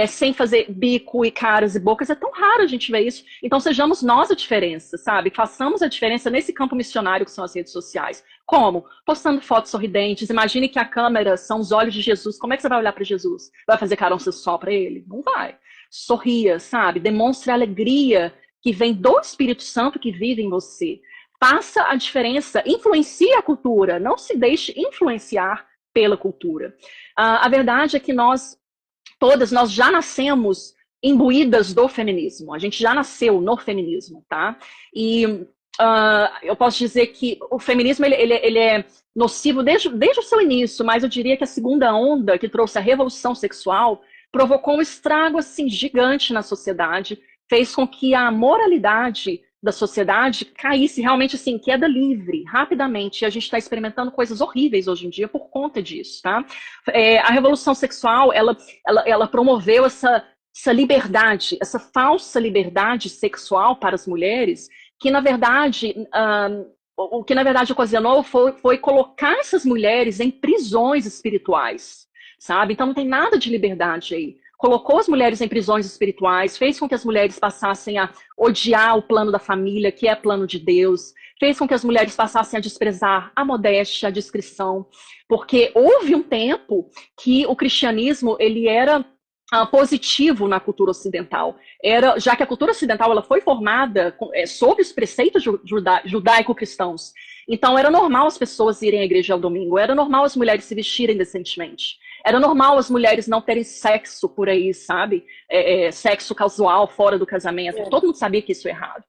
sem fazer bico e caras e bocas. É tão raro a gente ver isso. Então, sejamos nós a diferença, sabe? Façamos a diferença nesse campo missionário que são as redes sociais. Como? Postando fotos sorridentes. Imagine que a câmera são os olhos de Jesus. Como é que você vai olhar para Jesus? Vai fazer carão só para ele? Não vai. Sorria, sabe? Demonstre a alegria que vem do Espírito Santo que vive em você. Faça a diferença, influencie a cultura, não se deixe influenciar pela cultura. A verdade é que nós já nascemos imbuídas do feminismo, a gente já nasceu no feminismo, tá? E eu posso dizer que o feminismo ele é nocivo desde o seu início, mas eu diria que a segunda onda que trouxe a revolução sexual provocou um estrago assim, gigante na sociedade, fez com que a moralidade da sociedade caísse realmente assim, queda livre, rapidamente. E a gente está experimentando coisas horríveis hoje em dia por conta disso, tá? A revolução sexual, ela promoveu essa liberdade, essa falsa liberdade sexual para as mulheres, que na verdade, o que na verdade ocasionou foi colocar essas mulheres em prisões espirituais, sabe? Então não tem nada de liberdade aí. Colocou as mulheres em prisões espirituais, fez com que as mulheres passassem a odiar o plano da família, que é plano de Deus, fez com que as mulheres passassem a desprezar a modéstia, a discrição, porque houve um tempo que o cristianismo ele era positivo na cultura ocidental, já que a cultura ocidental ela foi formada sob os preceitos judaico-cristãos. Então era normal as pessoas irem à igreja ao domingo, era normal as mulheres se vestirem decentemente. Era normal as mulheres não terem sexo por aí, sabe? Sexo casual, fora do casamento. Todo mundo sabia que isso é errado.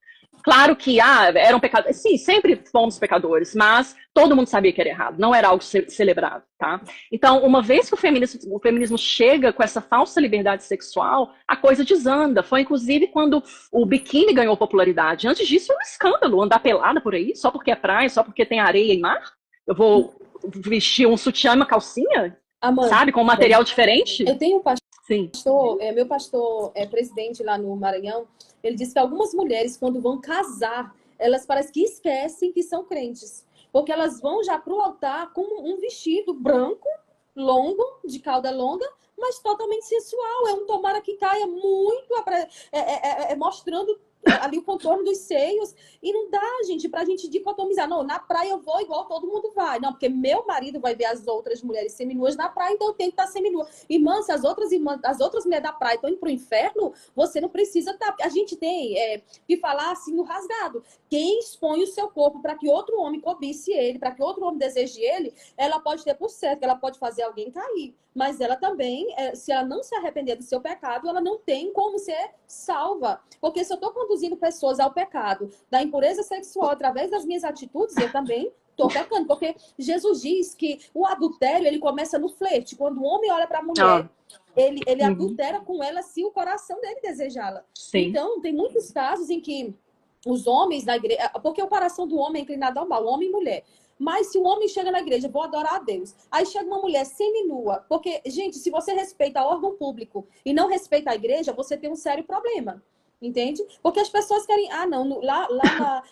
Claro que eram pecadores. Sim, sempre fomos pecadores, mas todo mundo sabia que era errado. Não era algo celebrado, tá? Então, uma vez que o feminismo chega com essa falsa liberdade sexual, a coisa desanda. Foi, inclusive, quando o biquíni ganhou popularidade. Antes disso, era um escândalo andar pelada por aí, só porque é praia, só porque tem areia e mar. Eu vou vestir um sutiã e uma calcinha? Amanda, sabe, com um material diferente?
Eu tenho um pastor, sim. Meu pastor é presidente lá no Maranhão, ele disse que algumas mulheres, quando vão casar, elas parecem que esquecem que são crentes. Porque elas vão já pro altar com um vestido branco, longo, de cauda longa, mas totalmente sensual. É um tomara que caia muito, mostrando ali o contorno dos seios, e não dá, gente, pra gente dicotomizar. Não, na praia eu vou igual todo mundo vai. Não, porque meu marido vai ver as outras mulheres seminuas na praia, então eu tenho que estar seminua. Irmã, se as outras mulheres da praia estão indo pro inferno, você não precisa estar. A gente tem que falar assim no rasgado. Quem expõe o seu corpo para que outro homem cobice ele, para que outro homem deseje ele, ela pode ter por certo, que ela pode fazer alguém cair. Mas ela também, se ela não se arrepender do seu pecado, ela não tem como ser salva. Porque se eu estou conduzindo pessoas ao pecado, da impureza sexual, através das minhas atitudes, eu também estou pecando. Porque Jesus diz que o adultério, ele começa no flerte. Quando o homem olha para a mulher, ele adultera com ela se o coração dele desejá-la. Então, tem muitos casos em que os homens da igreja... Porque o coração do homem é inclinado ao mal, homem e mulher. Mas se o homem chega na igreja, vou adorar a Deus. Aí chega uma mulher seminua. Porque, gente, se você respeita órgão público e não respeita a igreja, você tem um sério problema. Entende? Porque as pessoas querem... Ah, não,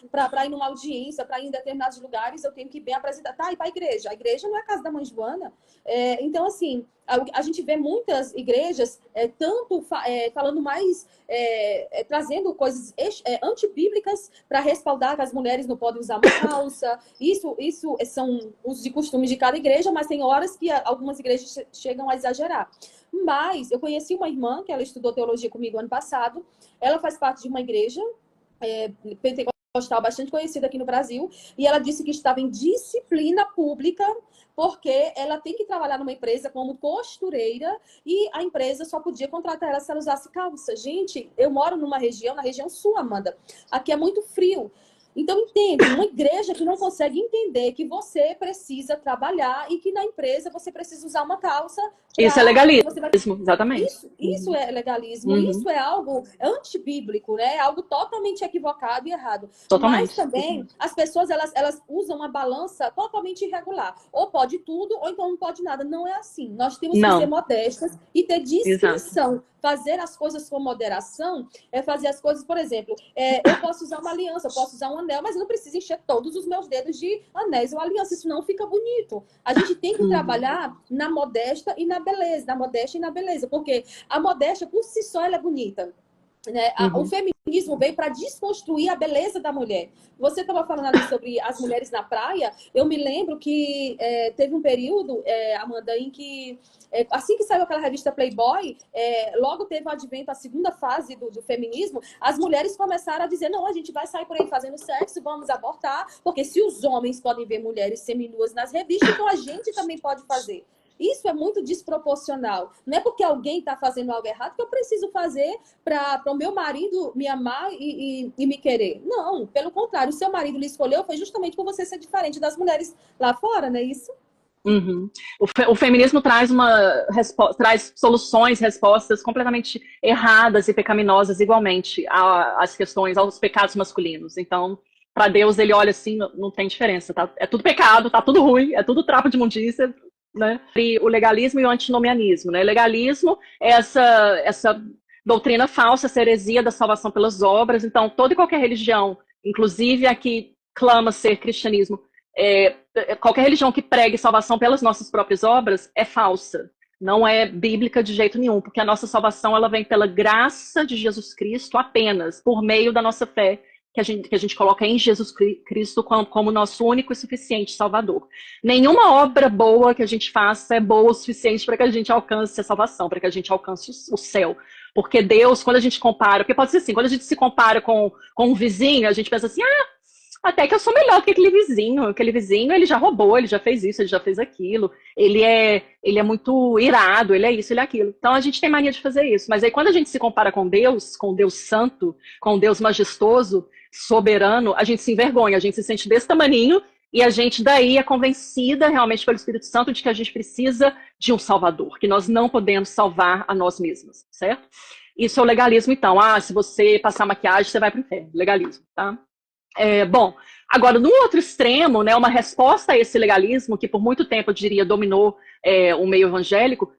para ir numa audiência, para ir em determinados lugares, eu tenho que ir bem apresentar. Tá, ir para a igreja. A igreja não é a casa da mãe Joana. Então, assim, a gente vê muitas igrejas falando mais... trazendo coisas antibíblicas para respaldar que as mulheres não podem usar uma calça. Isso são os costumes de cada igreja, mas tem horas que algumas igrejas chegam a exagerar. Mas eu conheci uma irmã que ela estudou teologia comigo ano passado. Ela faz parte de uma igreja pentecostal bastante conhecida aqui no Brasil. E ela disse que estava em disciplina pública porque ela tem que trabalhar numa empresa como costureira e a empresa só podia contratar ela se ela usasse calça. Gente, eu moro na região sul, Amanda. Aqui é muito frio. Então, entende, uma igreja que não consegue entender que você precisa trabalhar e que na empresa você precisa usar uma calça.
Isso é legalismo, exatamente.
Isso é legalismo, isso é algo antibíblico, né? É algo totalmente equivocado e errado. Totalmente. Mas também as pessoas elas usam uma balança totalmente irregular. Ou pode tudo, ou então não pode nada. Não é assim. Nós temos que ser modestas e ter discrição. Exato. Fazer as coisas com moderação é fazer as coisas, por exemplo, eu posso usar uma aliança, eu posso usar um anel, mas eu não preciso encher todos os meus dedos de anéis ou aliança, isso não fica bonito. A gente tem que trabalhar na modéstia e na beleza, na modéstia e na beleza, porque a modéstia, por si só, ela é bonita. Né? O feminismo veio para desconstruir a beleza da mulher. Você estava falando ali sobre as mulheres na praia. Eu me lembro que teve um período, Amanda, em que assim que saiu aquela revista Playboy, logo teve o advento, a segunda fase do feminismo, as mulheres começaram a dizer, não, a gente vai sair por aí fazendo sexo, vamos abortar, porque se os homens podem ver mulheres seminuas nas revistas, então a gente também pode fazer. Isso é muito desproporcional. Não é porque alguém está fazendo algo errado que eu preciso fazer para o meu marido me amar e me querer. Não, pelo contrário. O seu marido lhe escolheu foi justamente por você ser diferente das mulheres lá fora, não é isso?
O feminismo traz soluções, respostas completamente erradas e pecaminosas igualmente às questões, aos pecados masculinos. Então, para Deus, ele olha assim, não tem diferença. Tá? É tudo pecado, tá tudo ruim, é tudo trapo de imundícia. Né? E o legalismo e o antinomianismo. Né? Legalismo é essa doutrina falsa, essa heresia da salvação pelas obras. Então, toda e qualquer religião, inclusive a que clama ser cristianismo, qualquer religião que pregue salvação pelas nossas próprias obras é falsa. Não é bíblica de jeito nenhum, porque a nossa salvação ela vem pela graça de Jesus Cristo apenas, por meio da nossa fé, que a gente coloca em Jesus Cristo como nosso único e suficiente Salvador. Nenhuma obra boa que a gente faça é boa o suficiente para que a gente alcance a salvação, para que a gente alcance o céu. Porque Deus, quando a gente compara, porque pode ser assim, quando a gente se compara com um vizinho, a gente pensa assim, até que eu sou melhor que aquele vizinho ele já roubou, ele já fez isso, ele já fez aquilo, ele é muito irado, ele é isso, ele é aquilo. Então a gente tem mania de fazer isso, mas aí quando a gente se compara com Deus santo, com Deus majestoso, soberano, a gente se envergonha, a gente se sente desse tamaninho e a gente daí é convencida realmente pelo Espírito Santo de que a gente precisa de um Salvador, que nós não podemos salvar a nós mesmos, certo? Isso é o legalismo, então. Se você passar maquiagem, você vai para o inferno. Legalismo, tá? Bom, agora, no outro extremo, né, uma resposta a esse legalismo, que por muito tempo, eu diria, dominou o meio evangélico,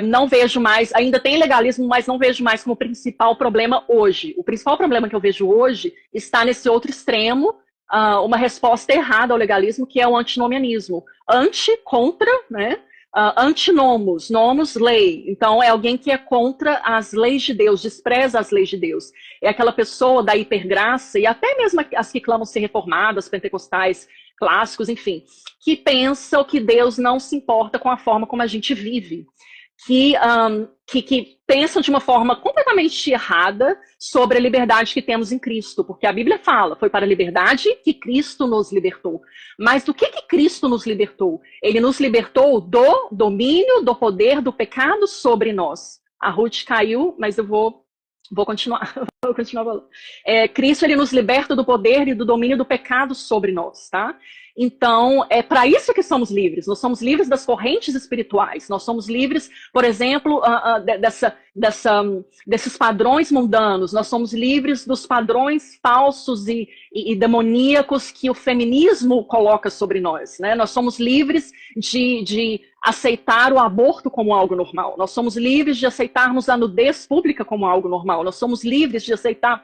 não vejo mais, ainda tem legalismo, mas não vejo mais como principal problema hoje. O principal problema que eu vejo hoje está nesse outro extremo, uma resposta errada ao legalismo, que é o antinomianismo. Contra, né? Antinomos, nomos, lei. Então, é alguém que é contra as leis de Deus, despreza as leis de Deus. É aquela pessoa da hipergraça, e até mesmo as que clamam ser reformadas, pentecostais, clássicos, enfim, que pensam que Deus não se importa com a forma como a gente vive. Que pensam de uma forma completamente errada sobre a liberdade que temos em Cristo, porque a Bíblia fala, foi para a liberdade que Cristo nos libertou. Mas do que Cristo nos libertou? Ele nos libertou do domínio, do poder, do pecado sobre nós. A Ruth caiu, mas eu vou continuar. Vou continuar falando. Cristo, ele nos liberta do poder e do domínio do pecado sobre nós, tá? Então, é para isso que somos livres. Nós somos livres das correntes espirituais. Nós somos livres, por exemplo, desses padrões mundanos. Nós somos livres dos padrões falsos e demoníacos que o feminismo coloca sobre nós, né? Nós somos livres de aceitar o aborto como algo normal. Nós somos livres de aceitarmos a nudez pública como algo normal. Nós somos livres de aceitar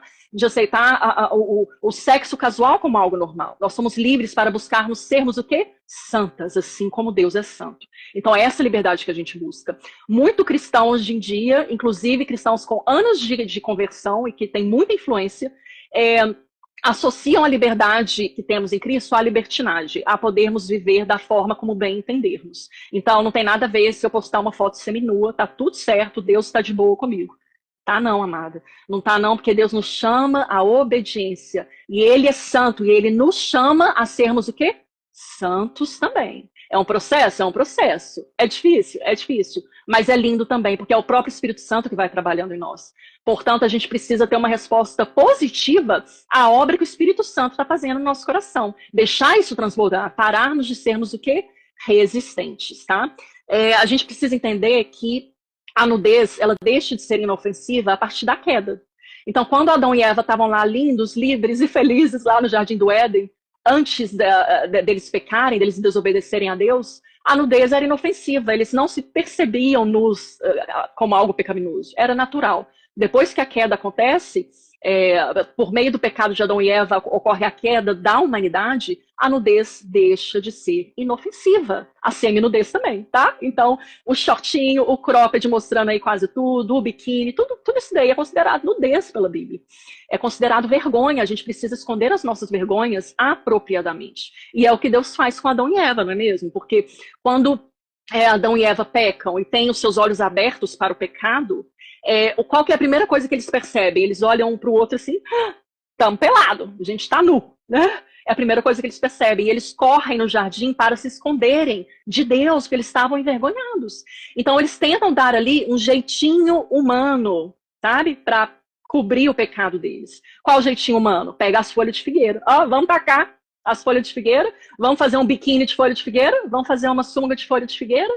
o sexo casual como algo normal. Nós somos livres para buscarmos sermos o quê? Santas, assim como Deus é santo. Então é essa liberdade que a gente busca. Muito cristão hoje em dia, inclusive cristãos com anos de conversão e que têm muita influência, associam a liberdade que temos em Cristo à libertinagem, a podermos viver da forma como bem entendermos. Então não tem nada a ver se eu postar uma foto seminua, tá tudo certo, Deus está de boa comigo. Tá não, amada. Não tá não, porque Deus nos chama à obediência. E Ele é santo, e Ele nos chama a sermos o quê? Santos também. É um processo? É um processo. É difícil. Mas é lindo também, porque é o próprio Espírito Santo que vai trabalhando em nós. Portanto, a gente precisa ter uma resposta positiva à obra que o Espírito Santo está fazendo no nosso coração. Deixar isso transbordar, pararmos de sermos o quê? Resistentes, tá? A gente precisa entender que a nudez, ela deixa de ser inofensiva a partir da queda. Então, quando Adão e Eva estavam lá lindos, livres e felizes lá no Jardim do Éden, antes deles pecarem, deles desobedecerem a Deus, a nudez era inofensiva. Eles não se percebiam nus como algo pecaminoso. Era natural. Depois que a queda acontece, por meio do pecado de Adão e Eva, ocorre a queda da humanidade, a nudez deixa de ser inofensiva. A semi-nudez também, tá? Então, o shortinho, o cropped mostrando aí quase tudo, o biquíni, tudo isso daí é considerado nudez pela Bíblia. É considerado vergonha. A gente precisa esconder as nossas vergonhas apropriadamente. E é o que Deus faz com Adão e Eva, não é mesmo? Porque quando Adão e Eva pecam e têm os seus olhos abertos para o pecado, qual que é a primeira coisa que eles percebem? Eles olham um para o outro assim, estamos pelados, a gente está nu, né? É a primeira coisa que eles percebem. E eles correm no jardim para se esconderem de Deus, porque eles estavam envergonhados. Então eles tentam dar ali um jeitinho humano, sabe? Para cobrir o pecado deles. Qual o jeitinho humano? Pega as folhas de figueira. Vamos tacar as folhas de figueira, vamos fazer um biquíni de folha de figueira, vamos fazer uma sunga de folha de figueira.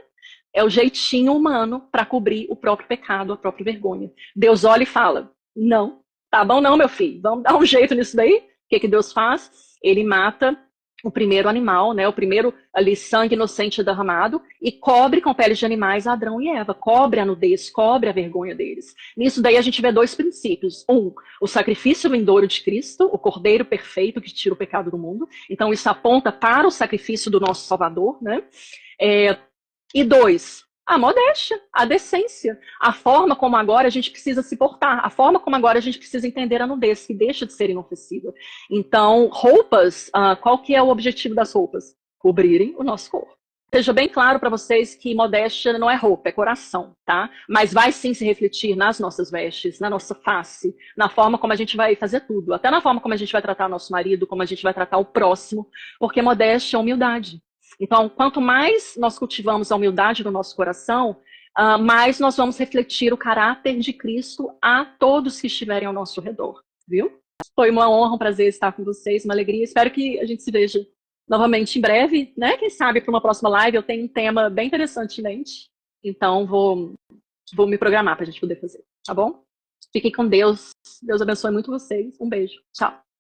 É o jeitinho humano para cobrir o próprio pecado, a própria vergonha. Deus olha e fala, não, tá bom não, meu filho, vamos dar um jeito nisso daí. O que Deus faz? Ele mata o primeiro animal, né, o primeiro ali sangue inocente derramado, e cobre com peles de animais Adão e Eva, cobre a nudez, cobre a vergonha deles. Nisso daí a gente vê dois princípios. O sacrifício vindouro de Cristo, o cordeiro perfeito que tira o pecado do mundo. Então isso aponta para o sacrifício do nosso Salvador, né? E 2, a modéstia, a decência, a forma como agora a gente precisa se portar, a forma como agora a gente precisa entender a nudez, que deixa de ser inofensiva. Então, roupas, qual que é o objetivo das roupas? Cobrirem o nosso corpo. Seja bem claro para vocês que modéstia não é roupa, é coração, tá? Mas vai sim se refletir nas nossas vestes, na nossa face, na forma como a gente vai fazer tudo, até na forma como a gente vai tratar o nosso marido, como a gente vai tratar o próximo, porque modéstia é humildade. Então, quanto mais nós cultivamos a humildade no nosso coração, mais nós vamos refletir o caráter de Cristo a todos que estiverem ao nosso redor, viu? Foi uma honra, um prazer estar com vocês, uma alegria. Espero que a gente se veja novamente em breve, né? Quem sabe para uma próxima live. Eu tenho um tema bem interessante em mente, então vou me programar para a gente poder fazer, tá bom? Fiquem com Deus. Deus abençoe muito vocês. Um beijo. Tchau.